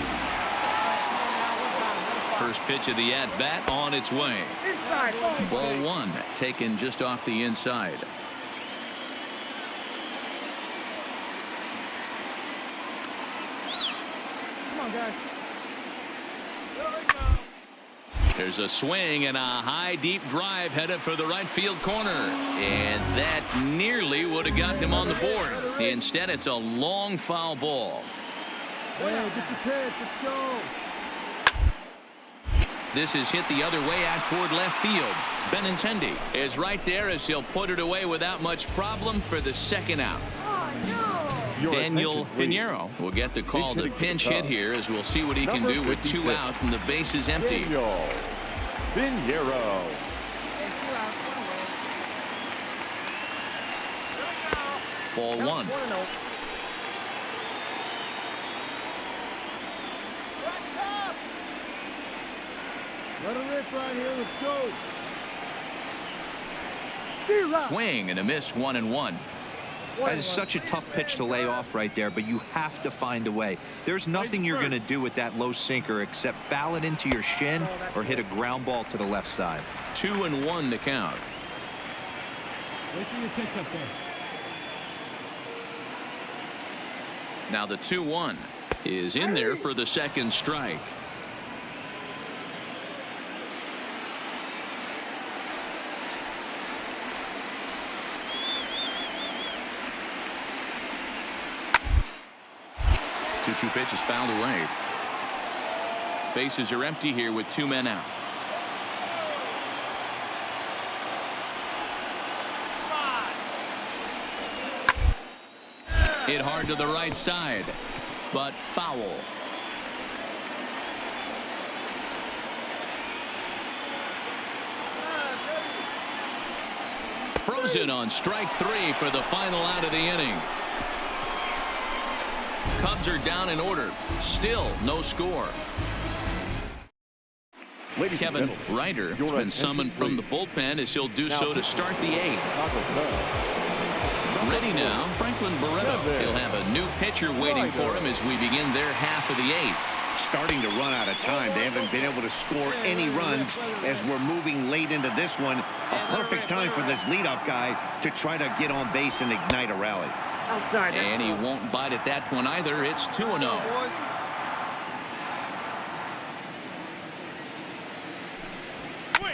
S1: First pitch of the at-bat on its way. Ball one, taken just off the inside.
S7: Come on, guys.
S1: There's a swing and a high deep drive headed for the right field corner, and that nearly would have gotten him on the board. Instead, it's a long foul ball.
S7: Hey, get your pitch. Let's go.
S1: This is hit the other way out toward left field. Benintendi is right there as he'll put it away without much problem for the second out. Daniel Pinheiro will get the call to pinch hit here, as we'll see what he can do with 2 out and the bases empty.
S3: Daniel Pinheiro.
S1: Ball one.
S7: Let him rip right here. Let's go.
S1: Swing and a miss, 1-1.
S5: That is such a tough pitch to lay off right there, but you have to find a way. There's nothing you're going to do with that low sinker except foul it into your shin or hit a ground ball to the left side.
S1: 2-1 to count.
S7: Wait for your pitch up there.
S1: Now the 2-1 is in there for the second strike. Two pitches fouled away. Bases are empty here with 2 men out. Hit hard to the right side, but foul. Frozen on strike 3 for the final out of the inning. Cubs are down in order. Still no score.
S3: Ladies and
S1: Kevin
S3: gentlemen,
S1: Ryder has
S3: your
S1: been
S3: attention,
S1: summoned from the
S3: please.
S1: bullpen, as he'll do so to start the 8th.
S3: Chicago Cubs.
S1: Ready now, Franklin Barreto. He'll have a new pitcher waiting for him as we begin their half of the 8th.
S4: Starting to run out of time. They haven't been able to score any runs as we're moving late into this one. A perfect time for this leadoff guy to try to get on base and ignite a rally.
S1: And he won't bite at that one either. It's 2-0.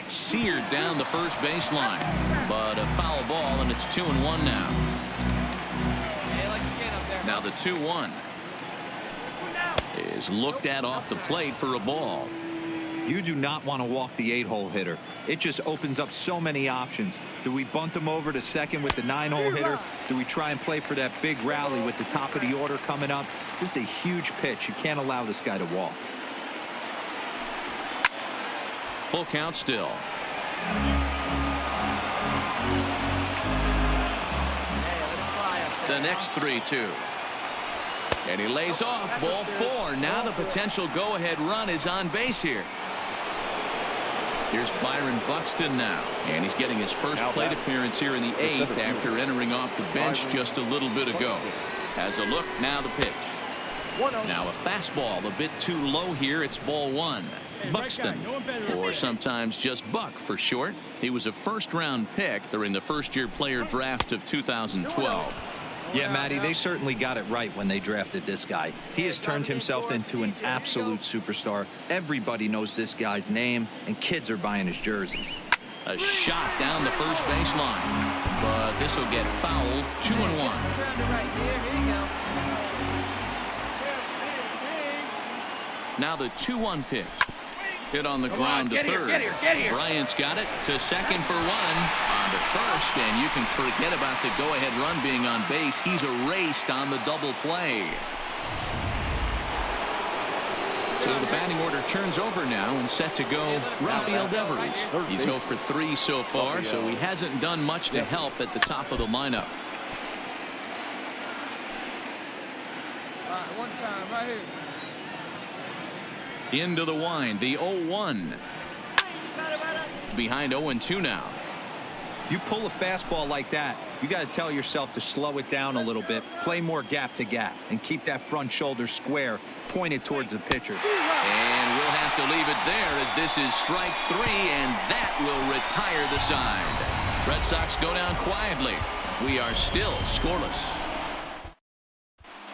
S1: Seared down the first baseline, but a foul ball, and it's 2-1 now. Now the 2-1 is looked at off the plate for a ball.
S5: You do not want to walk the 8-hole hitter. It just opens up so many options. Do we bunt him over to second with the 9-hole hitter? Do we try and play for that big rally with the top of the order coming up? This is a huge pitch. You can't allow this guy to walk.
S1: Full count still. The next 3-2. And he lays off. Ball 4. Now the potential go-ahead run is on base here. Here's Byron Buxton now, and he's getting his first plate appearance here in the 8th after entering off the bench just a little bit ago. Has a look, now the pitch. Now a fastball a bit too low here. It's ball 1. Buxton, or sometimes just Buck for short. He was a first-round pick during the first-year player draft of 2012.
S5: Yeah, Matty, they certainly got it right when they drafted this guy. He has turned himself into an absolute superstar. Everybody knows this guy's name, and kids are buying his jerseys.
S1: A shot down the first baseline, but this will get fouled. 2-1. Now the 2-1 pitch. Hit on the ground to third.
S2: Get here.
S1: Bryant's got it to second for one. On to first, and you can forget about the go-ahead run being on base. He's erased on the double play. So the batting order turns over now and set to go Rafael Devers. He's 0 for 3 so far, so he hasn't done much to help at the top of the lineup.
S7: All right, one time, right here.
S1: Into the wind, the 0-1. Behind 0-2 now.
S5: You pull a fastball like that, you got to tell yourself to slow it down a little bit, play more gap to gap, and keep that front shoulder square pointed towards the pitcher.
S1: And we'll have to leave it there as this is strike 3, and that will retire the side. Red Sox go down quietly. We are still scoreless.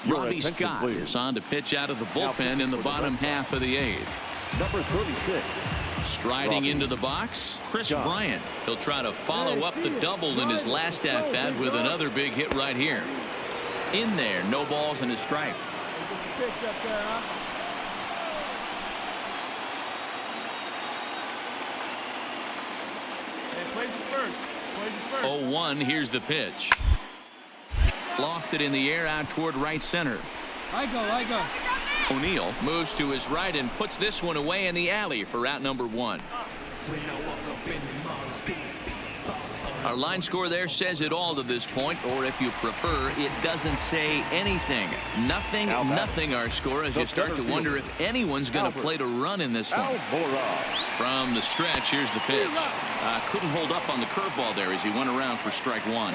S1: Robbie Scott is on to pitch out of the bullpen in the bottom half of the 8th.
S3: Number 36.
S1: Striding into the box, Chris Bryant. He'll try to follow up the double in his last at-bat with another big hit right here. In there, no balls and a strike.
S7: Pitch up there, huh? Hey, plays it first.
S1: 0-1, here's the pitch. Lofted in the air out toward right center.
S7: I go.
S1: O'Neill moves to his right and puts this one away in the alley for out number 1. Our line score there says it all to this point, or if you prefer, it doesn't say anything. Nothing our score as you start to wonder if anyone's going to play to run in this one. From the stretch, here's the pitch. Couldn't hold up on the curveball there as he went around for strike 1.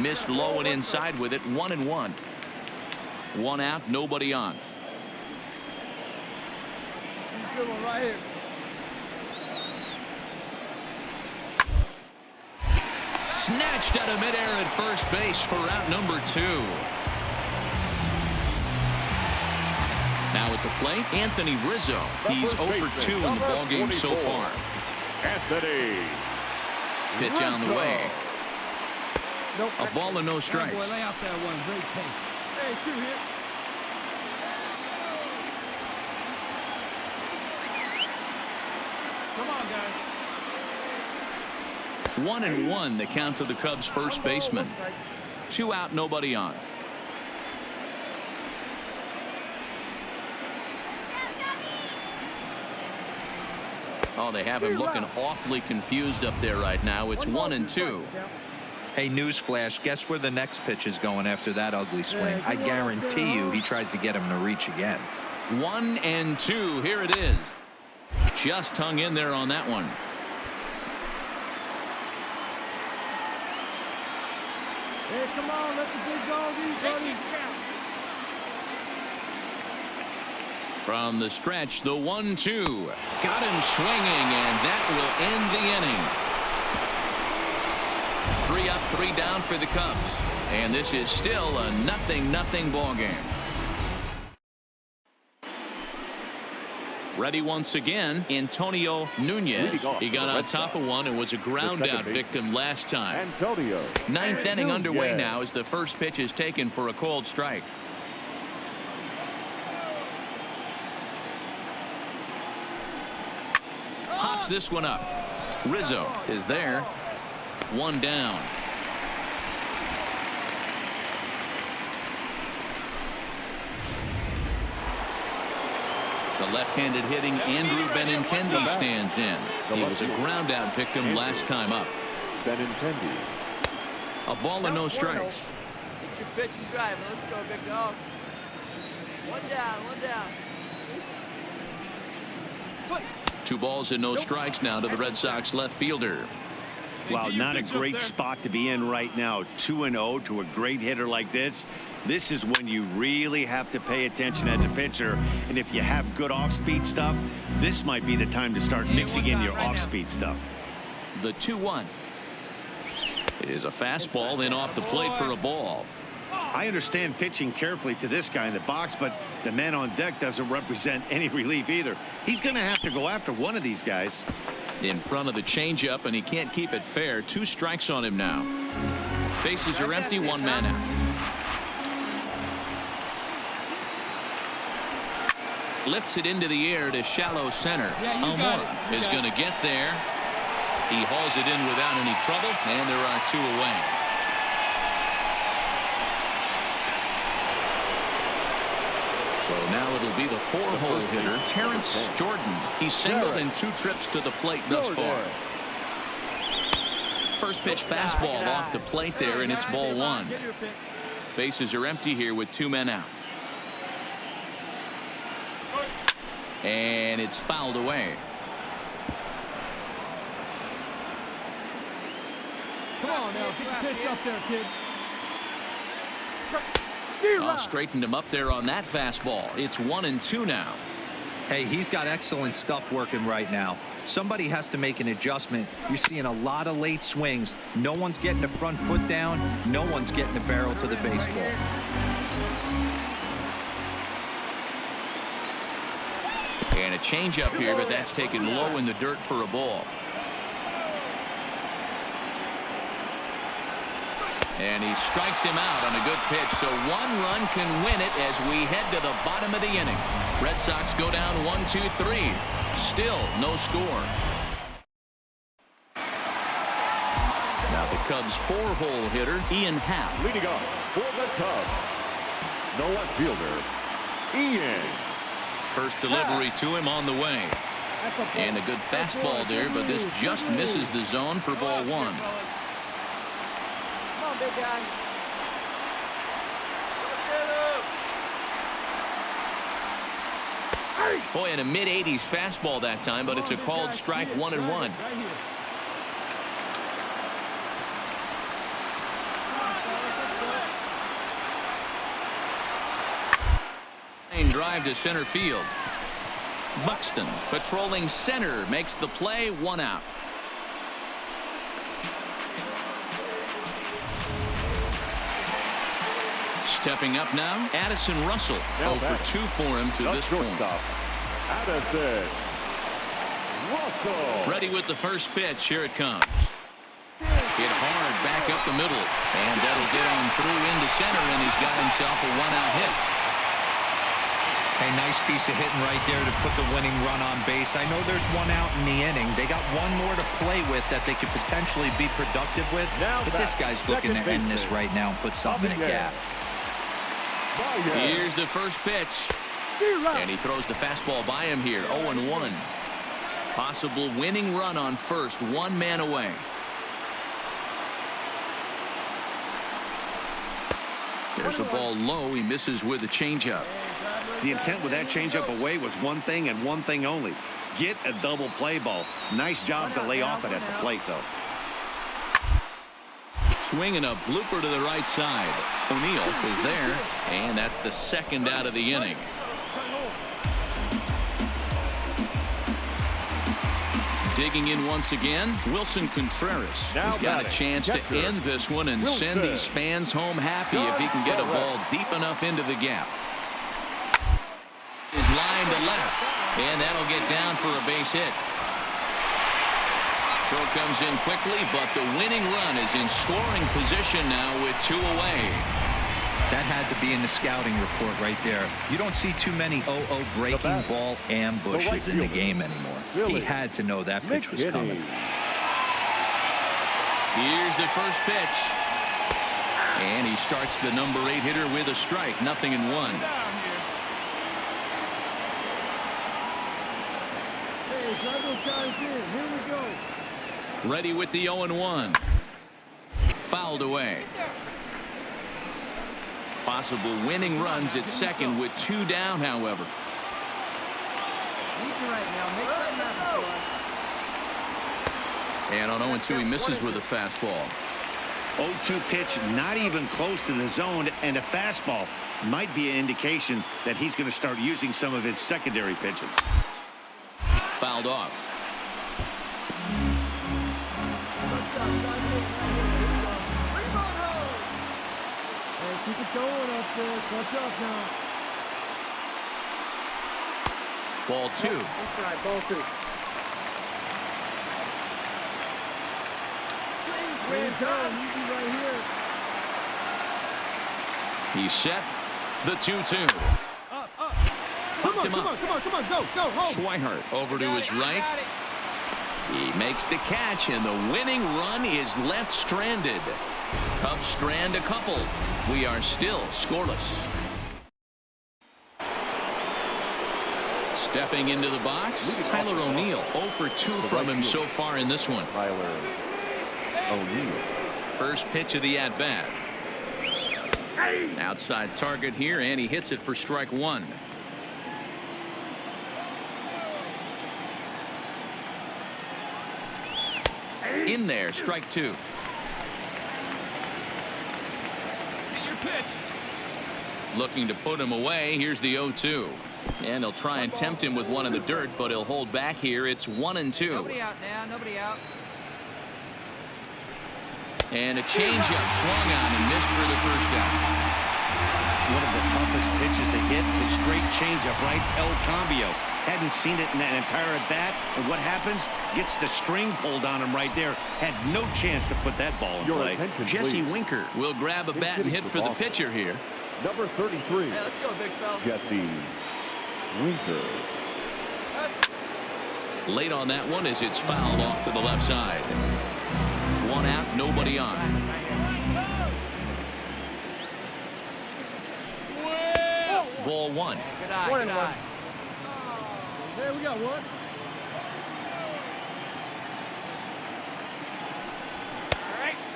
S1: Missed low and inside with it. 1-1. 1 out, nobody on.
S7: Good one right here.
S1: Snatched out of midair at first base for out number 2. Now at the plate, Anthony Rizzo. He's 0 for 2 in the ballgame so far.
S3: Anthony.
S1: Pitch on the way.
S7: Nope.
S1: A ball and no strikes.
S7: Boy, lay out that one. Great take. Hey, 2 hit. Come on, guys.
S1: 1-1 the count to the Cubs first baseman. 2 out, nobody on. Oh, they have him looking awfully confused up there right now. It's 1-2.
S5: Hey, newsflash, guess where the next pitch is going after that ugly swing? I guarantee you he tries to get him to reach again.
S1: 1-2. Here it is. Just hung in there on that one.
S7: Hey, come on, let the big dog eat, buddy.
S1: From the stretch, the 1-2. Got him swinging, and that will end the inning. 3 up, 3 down for the Cubs. And this is still a 0-0 ball game. Ready once again, Antonio Nunez. He got on top of one and was a ground out victim last time.
S3: Antonio.
S1: 9th inning underway now as the first pitch is taken for a called strike. Pops this one up. Rizzo is there. 1 down. The left-handed hitting Andrew Benintendi stands in. He was a ground out victim last time up.
S3: Benintendi.
S1: A ball and no strikes.
S2: Get your pitch and drive. Let's go, big dog. 1 down, 1 down. Sweet.
S1: 2 balls and no strikes now to the Red Sox left fielder.
S4: Well, not a great spot to be in right now. 2-0 to a great hitter like this. This is when you really have to pay attention as a pitcher. And if you have good off-speed stuff, this might be the time to start mixing in your off-speed stuff.
S1: The 2-1 is a fastball then off the plate for a ball.
S4: I understand pitching carefully to this guy in the box, but the man on deck doesn't represent any relief either. He's going to have to go after one of these guys.
S1: In front of the changeup, and he can't keep it fair. 2 strikes on him now. Bases are empty, 1 man out. Lifts it into the air to shallow center. Almora is going to get there. He hauls it in without any trouble, and there are 2 away. So now it'll be the 4-hole hitter, Terrence Jordan. He's singled in 2 trips to the plate thus far. First pitch fastball off the plate there, and it's ball 1. Bases are empty here with 2 men out. And it's fouled away.
S7: Come on now, get your pitch up there, kid.
S1: Straightened him up there on that fastball. It's 1-2 now.
S5: Hey, he's got excellent stuff working right now. Somebody has to make an adjustment. You're seeing a lot of late swings. No one's getting the front foot down. No one's getting the barrel to the baseball.
S1: And a changeup here, but that's taken low in the dirt for a ball. And he strikes him out on a good pitch, so 1 run can win it as we head to the bottom of the inning. Red Sox go down 1-2-3. Still no score. Now the Cubs 4-hole hitter, Ian Happ.
S3: Leading off for the Cubs, the left fielder, Ian.
S1: First delivery to him on the way. And a good fastball there, but this just misses the zone for ball 1.
S2: Come on, big guy.
S1: Boy, in a mid-80s fastball that time, but it's a called strike, 1-1. Drive to center field. Buxton patrolling center makes the play, 1 out. Stepping up now, Addison Russell. 0 for 2 for him to this point.
S3: Addison Russell.
S1: Ready with the first pitch. Here it comes. Hit hard back up the middle, and that'll get on through into center, and he's got himself a 1-out hit.
S5: Hey, nice piece of hitting right there to put the winning run on base. I know there's 1 out in the inning. They got 1 more to play with that they could potentially be productive with. But this guy's looking to end this right now and put something in a gap.
S1: Here's the first pitch. And he throws the fastball by him here. 0-1. Possible winning run on first. 1 man away. There's a ball low. He misses with a changeup.
S4: The intent with that changeup away was one thing and one thing only. Get a double play ball. Nice job to lay off it at the plate, though.
S1: Swinging a blooper to the right side. O'Neill is there, and that's the 2nd out of the inning. Digging in once again, Wilson Contreras has got a chance to end this one and send these fans home happy if he can get a ball deep enough into the gap. Is line to left, and that'll get down for a base hit. Throw comes in quickly, but the winning run is in scoring position now with 2 away.
S5: That had to be in the scouting report right there. You don't see too many 0-0 breaking ball ambushes in the game anymore. He had to know that pitch was coming.
S1: Here's the first pitch. And he starts the number 8 hitter with a strike. 0-1.
S7: Hey, drive those guys in. Here we go.
S1: Ready with the 0-1. Fouled away. Possible winning runs at second with 2 down, however. And on 0-2, he misses with a fastball.
S4: 0-2 pitch, not even close to the zone, and a fastball might be an indication that he's going to start using some of his secondary pitches.
S1: Fouled off.
S7: Keep it going up there. Watch out now.
S1: Ball 2.
S7: That's right, ball 2. Way down, you be right here.
S1: He's set. The 2-2.
S7: Up, up. Come
S1: picked him up.
S7: Come on, go, home.
S1: Schweihart over to his right. He makes the catch, and the winning run is left stranded. Cubs strand a couple. We are still scoreless. Stepping into the box, Tyler O'Neill 0 for 2 from him so far in this one.
S3: Tyler O'Neill.
S1: First pitch of the at-bat. Outside target here, and he hits it for strike one. In there, strike two.
S7: Your pitch.
S1: Looking to put him away. Here's the 0-2. And he'll try and tempt him with one in the dirt, but he'll hold back here. It's 1-2.
S2: Nobody out now. Nobody out.
S1: And a changeup swung on and missed for the first out.
S4: One of the toughest pitches to hit is straight changeup, right? El Cambio. Hadn't seen it in that entire at bat. And what happens? Gets the string pulled on him right there. Had no chance to put that ball in play.
S1: Jesse Winker will grab a bat and hit for the pitcher here.
S3: Number 33.
S2: Hey, let's go, big fella.
S3: Jesse Winker.
S1: Late on that one as it's fouled off to the left side. One out, nobody on. Ball one.
S2: Good eye, good eye.
S7: Hey, we got one.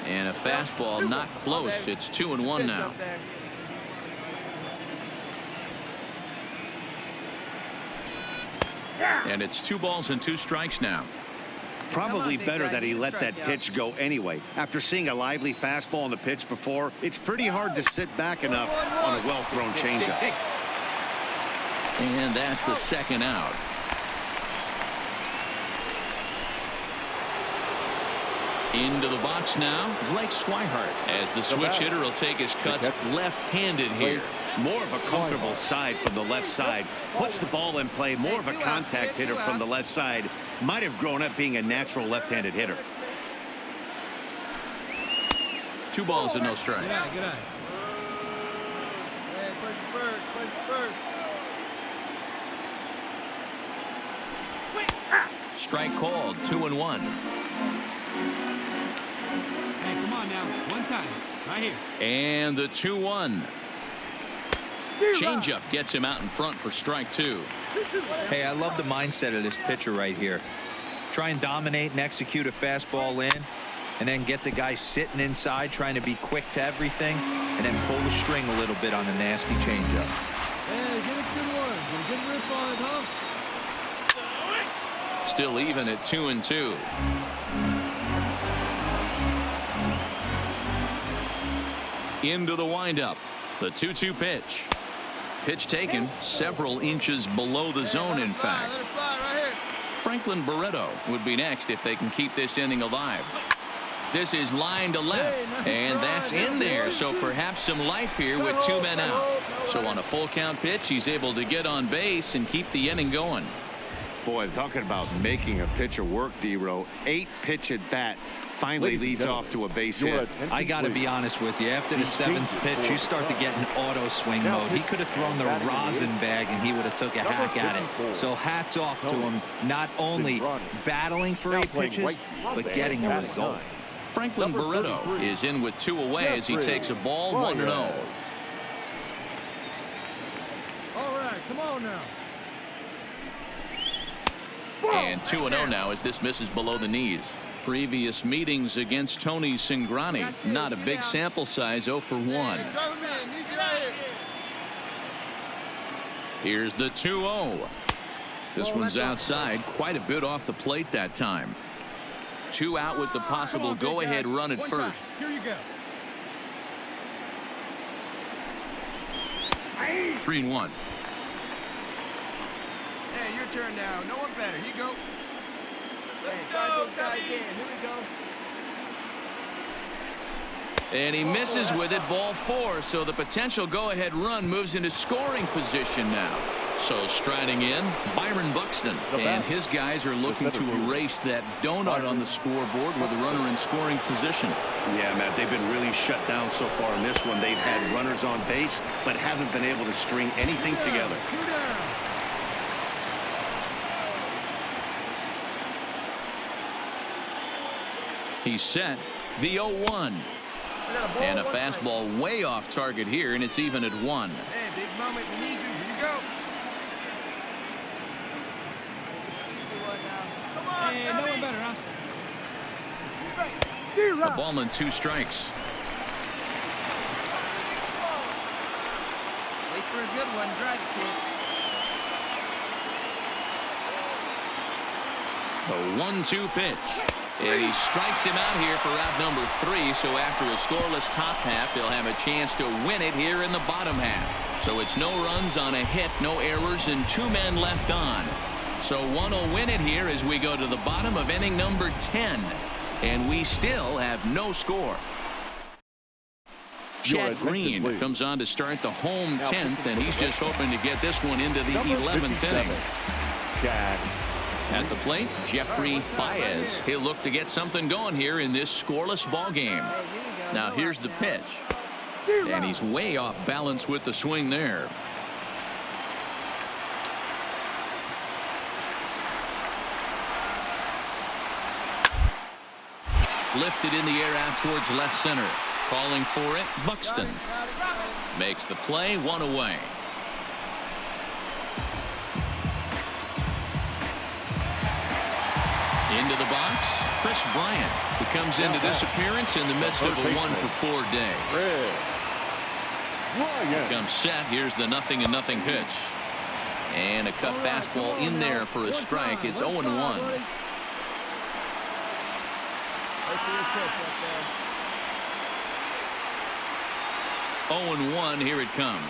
S1: And a fastball not close. It's 2-1 now. And it's 2 balls and 2 strikes now.
S4: Probably
S2: big
S4: better
S2: guy,
S4: that he
S2: need to
S4: let that
S2: strike out.
S4: pitch go anyway. After seeing a lively fastball on the pitch before, it's pretty hard to sit back enough on a well-thrown changeup.
S1: And that's the second out. Into the box now, Blake Schweihart, as the switch hitter will take his cuts left-handed here.
S4: More of a comfortable side from the left side. Puts the ball in play. More of a contact hitter from the left side. Might have grown up being a natural left-handed hitter.
S1: 2 balls and no strikes.
S7: Good eye.
S2: Hey, push it first.
S1: Strike called, 2-1.
S7: Hey, come on now. One time. Right here.
S1: And the 2-1. Changeup gets him out in front for strike 2.
S5: Hey, I love the mindset of this pitcher right here. Try and dominate and execute a fastball in, and then get the guy sitting inside trying to be quick to everything, and then pull the string a little bit on a nasty changeup.
S7: Hey, get a good one. Get a good rip on it, huh?
S1: Still even at 2-2. Into the windup. The 2-2 pitch. Pitch taken several inches below the zone, in fact.
S2: Let it fly right here.
S1: Franklin Barreto would be next if they can keep this inning alive. This is line to left, and that's in there, so perhaps some life here with 2 men out. So on a full count pitch, he's able to get on base and keep the inning going.
S4: Boy, talking about making a pitcher work, D-Row. 8 pitch at bat. Finally leads off to a base hit.
S5: I got to be honest with you. After the 7th pitch, you start to get in auto swing mode. He could have thrown the rosin bag, and he would have took a hack at it. So hats off to him, not only battling for 8 pitches, but getting a result.
S1: Franklin Barreto is in with 2 away as he takes a ball 1-0.
S7: All right, come on now.
S1: And 2-0 now as this misses below the knees. Previous meetings against Tony Cingrani. Not a big sample size, 0 for 1.
S2: Drive him in. Get out here.
S1: Here's the 2-0. This one's outside, quite a bit off the plate that time. 2 out with the possible go-ahead run at first.
S7: Here you go.
S1: 3-1.
S2: Hey, your turn now. No one better. Here you go. Hey, drive those guys in. Here we go.
S1: And he misses with it, ball 4. So the potential go-ahead run moves into scoring position now. So striding in, Byron Buxton. And his guys are looking to erase that donut on the scoreboard with a runner in scoring position.
S4: Yeah, Matt, they've been really shut down so far in this one. They've had runners on base, but haven't been able to string anything together.
S7: 2 down.
S1: He's set. The 0-1. And a fastball way off target here, and it's even at 1.
S7: Hey, big moment. We need you. Here you go.
S2: Easy one now.
S7: Come on,
S8: Hey, no one better, huh?
S1: A ball and 2 strikes.
S2: Wait for a good one. Drive it, kid.
S1: The 1-2 pitch. And he strikes him out here for out number 3. So after a scoreless top half, they'll have a chance to win it here in the bottom half. So it's no runs on a hit, no errors, and 2 men left on. So one will win it here as we go to the bottom of inning number 10. And we still have no score. Chad Green comes on to start the home 10th, and he's just hoping to get this one into the 11th inning.
S3: Chad.
S1: At the plate, Jeffrey Baez. He'll look to get something going here in this scoreless ball game. Now here's the pitch. And he's way off balance with the swing there. Lifted in the air out towards left center. Calling for it, Buxton. Makes the play, 1 away. Into the box, Chris Bryant, who comes into this appearance in the midst of a 1-for-4 day. Comes set. Here's the 0-0 pitch. And a cut fastball in there for a strike. It's 0-1. 0-1, here it comes.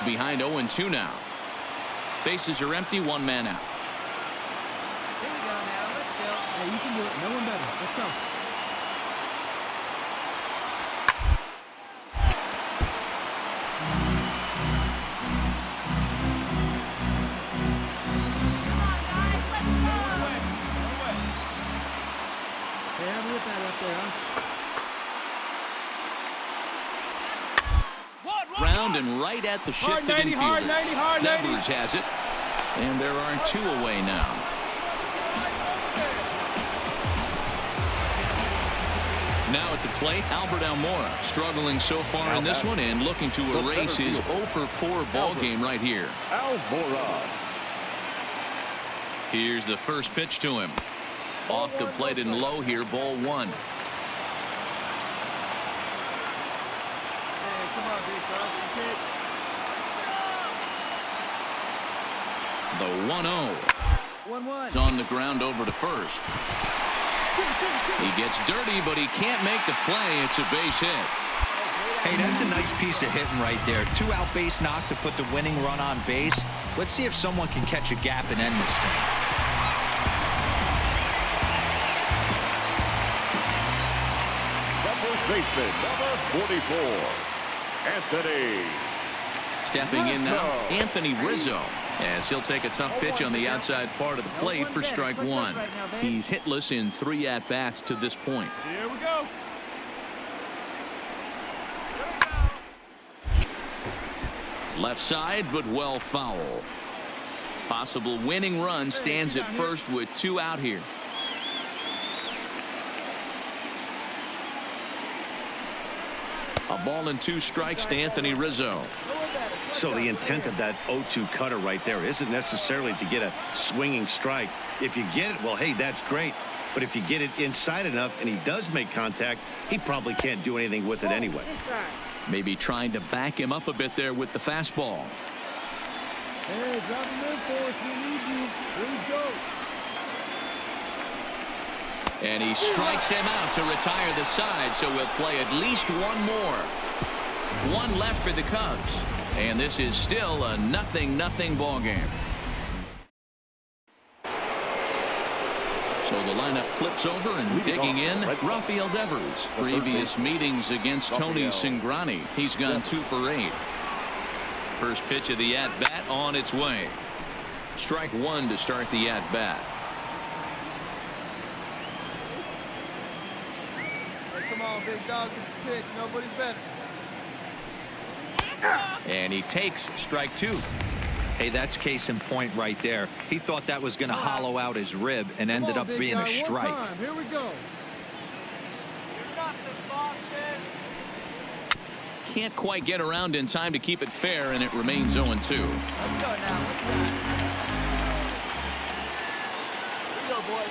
S1: Behind 0-2 now. Bases are empty, 1 man out.
S2: Here we go now. Let's go.
S8: Hey, you can do it. No one better. Let's go. Hey, have a look at that up there, huh?
S1: Round and right at the shifted infielder.
S7: Hard 90, hard 90.
S1: Devers has it. And there are 2 away now. Now at the plate, Albert Almora struggling so far in this one and looking to erase his 0-for-4 ball game right here.
S3: Almora.
S1: Here's the first pitch to him. Off the plate and low here, ball 1.
S7: Hey, come on, big dog.
S1: The 1-0.
S2: 1-1.
S1: It's on the ground over to first. He gets dirty, but he can't make the play. It's a base hit.
S5: Hey, that's a nice piece of hitting right there. 2-out base knock to put the winning run on base. Let's see if someone can catch a gap and end this thing.
S3: The first baseman, number 44, Anthony.
S1: Stepping in now, Anthony Rizzo, as he'll take a tough pitch on the outside part of the plate for strike 1. He's hitless in 3 at-bats to this point.
S7: Here we go.
S1: Left side, but well foul. Possible winning run stands at first with 2 out here. A ball and 2 strikes to Anthony Rizzo.
S4: So the intent of that 0-2 cutter right there isn't necessarily to get a swinging strike. If you get it, well, hey, that's great. But if you get it inside enough and he does make contact, he probably can't do anything with it anyway.
S1: Maybe trying to back him up a bit there with the fastball.
S7: Hey, drop him in for us. We need you. Here we go.
S1: And he strikes him out to retire the side, so we'll play at least 1 more. 1 left for the Cubs. And this is still a 0-0 ball game. So the lineup flips over and digging in, Rafael Devers. Previous meetings against Tony Cingrani. He's gone 2 for 8. First pitch of the at-bat on its way. Strike 1 to start the at-bat.
S7: Hey, come on, big dog. Get the pitch. Nobody's better.
S1: And he takes strike 2.
S5: Hey, that's case in point right there. He thought that was going to hollow out his rib and ended up being a strike.
S7: Here we go.
S1: Can't quite get around in time to keep it fair, and it remains 0-2.
S2: Let's go now. Here we go, boys.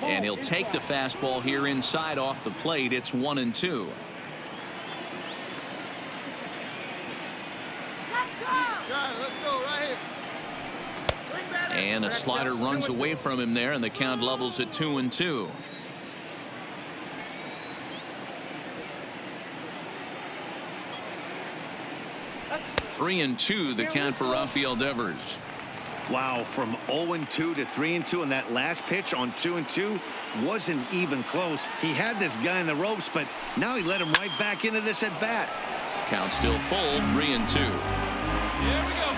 S1: And he'll take the fastball here inside off the plate. It's 1-2.
S7: Let's go right here.
S1: And a slider runs away from him there, and the count levels at 2-2.
S2: That's
S1: 3-2 the count for Rafael Devers.
S4: Wow, from 0-2 to 3-2, and that last pitch on 2-2 wasn't even close. He had this guy in the ropes, but now he let him right back into this at bat.
S1: Count still full, 3-2.
S7: Here we go.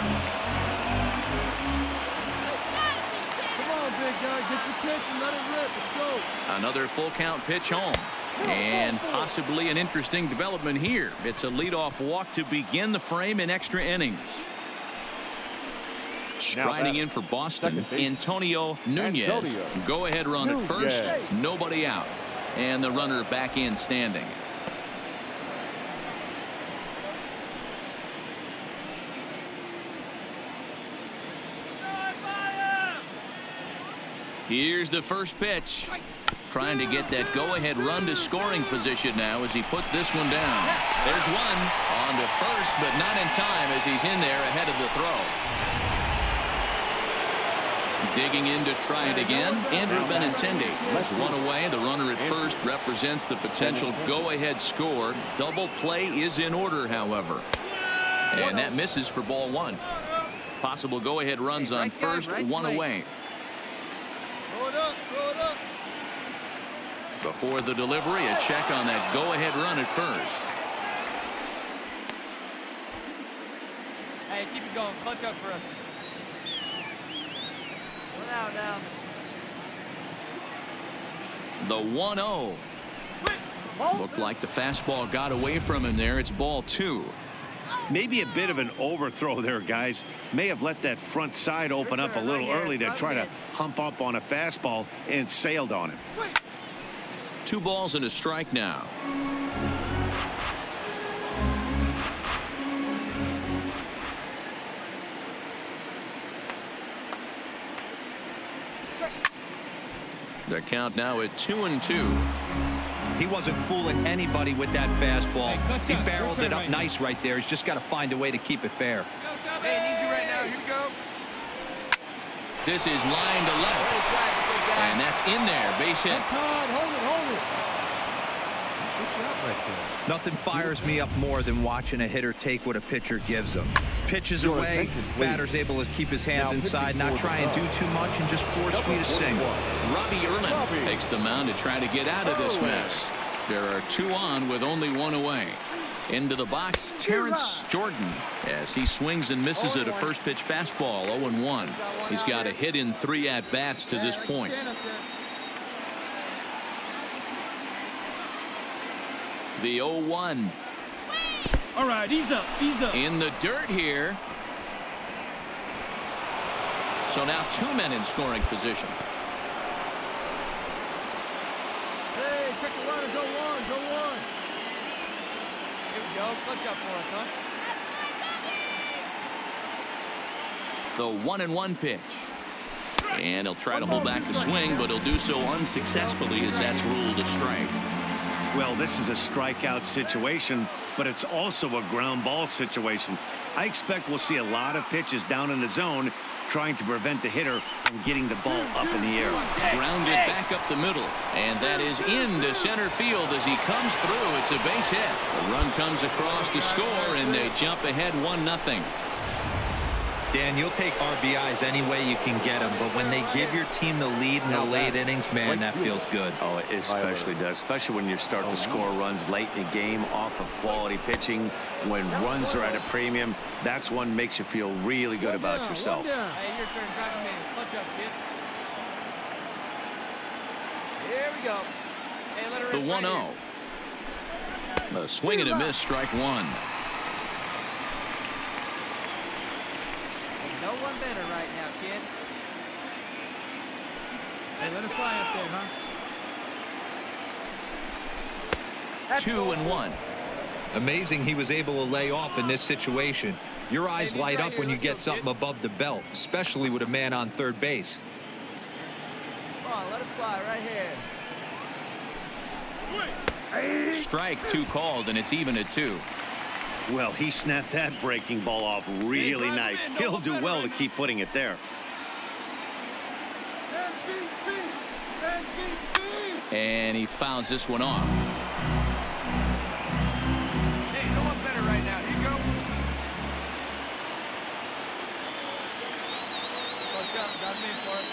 S7: Come on, big guy. Get your pitch and let it rip. Let's go.
S1: Another full count pitch home. And possibly an interesting development here. It's a leadoff walk to begin the frame in extra innings. Striding in for Boston, Antonio Nunez. Go ahead run at first. Nobody out. And the runner back in standing. Here's the first pitch. Trying to get that go-ahead run to scoring position now as he puts this one down. There's one on to first, but not in time as he's in there ahead of the throw. Digging in to try it again, Andrew Benintendi. There's one away. The runner at first represents the potential go-ahead score. Double play is in order, however. And that misses for ball one. Possible go-ahead runs on first, one away.
S7: Throw it up. Throw it up.
S1: Before the delivery, a check on that go-ahead run at first.
S2: Hey, keep it going. Clutch up for us. One out now.
S1: The 1-0. Looked like the fastball got away from him there. It's ball two.
S4: Maybe a bit of an overthrow there, guys. May have let that front side open up a little early to try to hump up on a fastball, and sailed on him.
S1: 2 balls and a strike now. The count now at 2-2.
S5: He wasn't fooling anybody with that fastball. He barreled it up nice right there. He's just got to find a way to keep it fair.
S2: Hey, I need you right now. Here we go.
S1: This is line to left. And that's in there. Base hit.
S7: Hold it. Good job right there.
S5: Nothing fires me up more than watching a hitter take what a pitcher gives him. Pitches away, batter's able to keep his hands inside, not try and do too much, and just force me to single.
S1: Robbie Erlin takes the mound to try to get out of this mess. There are 2 on with only 1 away. Into the box, Terrence Jordan as he swings and misses at a first pitch fastball. 0-1. He's got a hit in 3 at-bats to this point. The 0-1.
S8: All right, ease up.
S1: In the dirt here. So now 2 men in scoring position.
S7: Hey, check the runner. Go on.
S2: Here we go. Clutch up for us, huh?
S1: The 1-1 pitch. And he'll try to hold back the swing, but he'll do so unsuccessfully as that's ruled a strike.
S4: Well, this is a strikeout situation, but it's also a ground ball situation. I expect we'll see a lot of pitches down in the zone trying to prevent the hitter from getting the ball up in the air.
S1: Grounded back up the middle, and that is into center field as he comes through. It's a base hit. The run comes across to score, and they jump ahead 1-0.
S5: Dan, you'll take RBIs any way you can get them, but when they give your team the lead in the late innings, man, that feels good.
S4: Oh, it especially does, especially when you're starting to score runs late in the game off of quality pitching. When runs are at a premium, that's one makes you feel really good about yourself.
S2: Hey, your turn. Drive him in. Clutch up, kid. Here we go. Hey, let her
S1: The
S2: rip right
S1: 1-0. A swing and a miss, strike one.
S2: No one better right now, kid.
S8: Hey, let it fly up there, huh?
S1: 2-1.
S5: Amazing he was able to lay off in this situation. Your eyes light up when you get something above the belt, especially with a man on third base.
S2: Come on, let it fly right here.
S1: Strike two called, and it's even at 2.
S4: Well, he snapped that breaking ball off really nice. He'll do well to keep putting it there.
S1: And he fouls this one off.
S7: Hey, no one better right now. Here you go.
S2: Coach up, got me for it.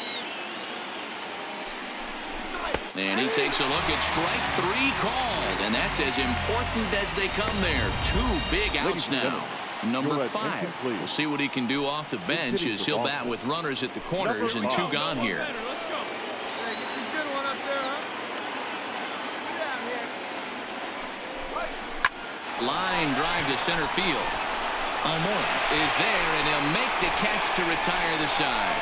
S1: And he takes a look at strike 3 called, and that's as important as they come there. 2 big outs now. Number 5. We'll see what he can do off the bench as he'll bat with runners at the corners and 2 gone here.
S7: Hey, get some good one up there, huh?
S1: Line drive to center field. Almora is there, and he'll make the catch to retire the side.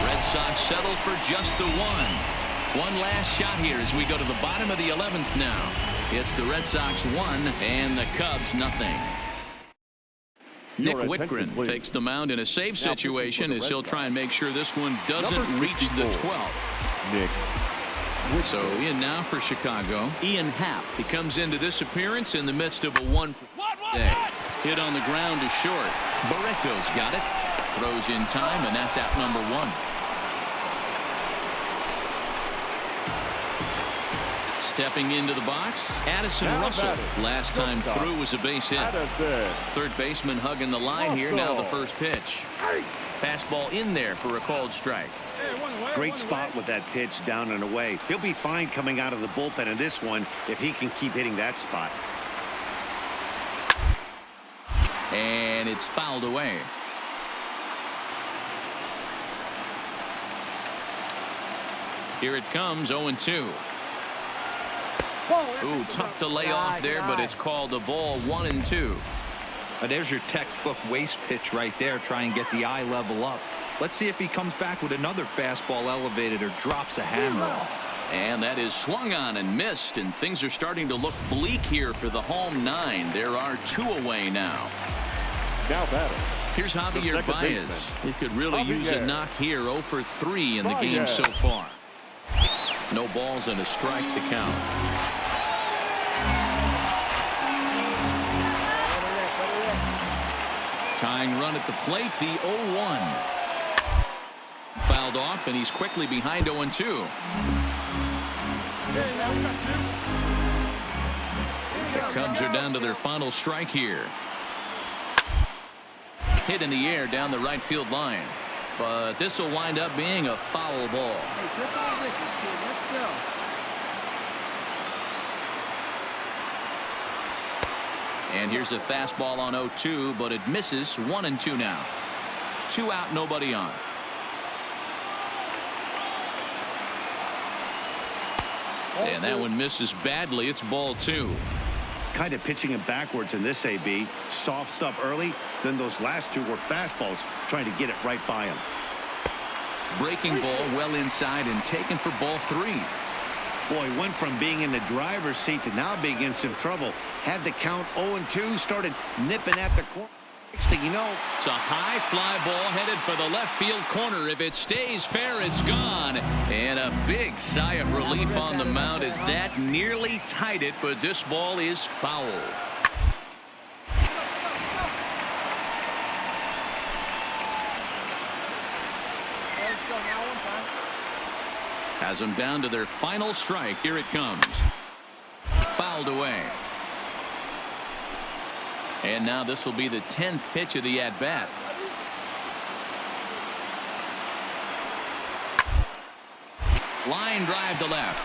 S1: Red Sox settle for just the 1. One last shot here as we go to the bottom of the 11th now. It's the Red Sox 1 and the Cubs nothing. Nick Whitgren takes the mound in a save situation as he'll try and make sure this one doesn't reach the 12th.
S3: Nick.
S1: So in now for Chicago. Ian Happ. He comes into this appearance in the midst of a 1 day. Hit on the ground is short. Barreto's got it. Throws in time, and that's out number 1. Stepping into the box, Addison Russell. Last time through was a base hit. Third baseman hugging the line here. Now the first pitch. Fastball in there for a called strike.
S4: Great spot with that pitch down and away. He'll be fine coming out of the bullpen in this one if he can keep hitting that spot.
S1: And it's fouled away. Here it comes, 0-2. Ooh, tough to lay off there, but it's called a ball, 1-2.
S5: There's your textbook waste pitch right there. Try and get the eye level up. Let's see if he comes back with another fastball elevated or drops a hammer off.
S1: And that is swung on and missed, and things are starting to look bleak here for the home 9. There are 2 away now.
S3: Now batter.
S1: Here's Javier Baez. He could really use a knock here. 0 for 3 in the game so far. No balls and a strike to count. Tying run at the plate, the 0-1. Fouled off, and he's quickly behind 0-2. The Cubs are down to their final strike here. Hit in the air down the right field line. But this will wind up being a foul ball. And here's a fastball on 0-2, but it misses. 1-2 now. 2 out, nobody on. And that one misses badly. It's ball 2.
S4: Kind of pitching him backwards in this AB. Soft stuff early, then those last 2 were fastballs, trying to get it right by him.
S1: Breaking ball well inside and taken for ball 3.
S4: Boy, went from being in the driver's seat to now being in some trouble. Had the count 0-2, started nipping at the corner. Next thing you know,
S1: it's a high fly ball headed for the left field corner. If it stays fair, it's gone. And a big sigh of relief on the mound as that nearly tied it, but this ball is foul. Has them down to their final strike. Here it comes. Fouled away. And now this will be the 10th pitch of the at-bat. Line drive to left.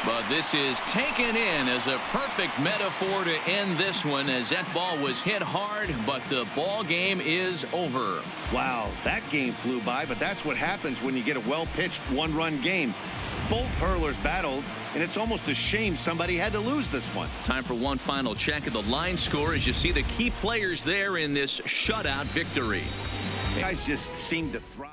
S1: But this is taken in as a perfect metaphor to end this one, as that ball was hit hard, but the ball game is over.
S4: wow, that game flew by, but that's what happens when you get a well-pitched 1-run game. Both hurlers battled, and it's almost a shame somebody had to lose this one.
S1: Time for one final check of the line score as you see the key players there in this shutout victory.
S4: Guys just seem to thrive.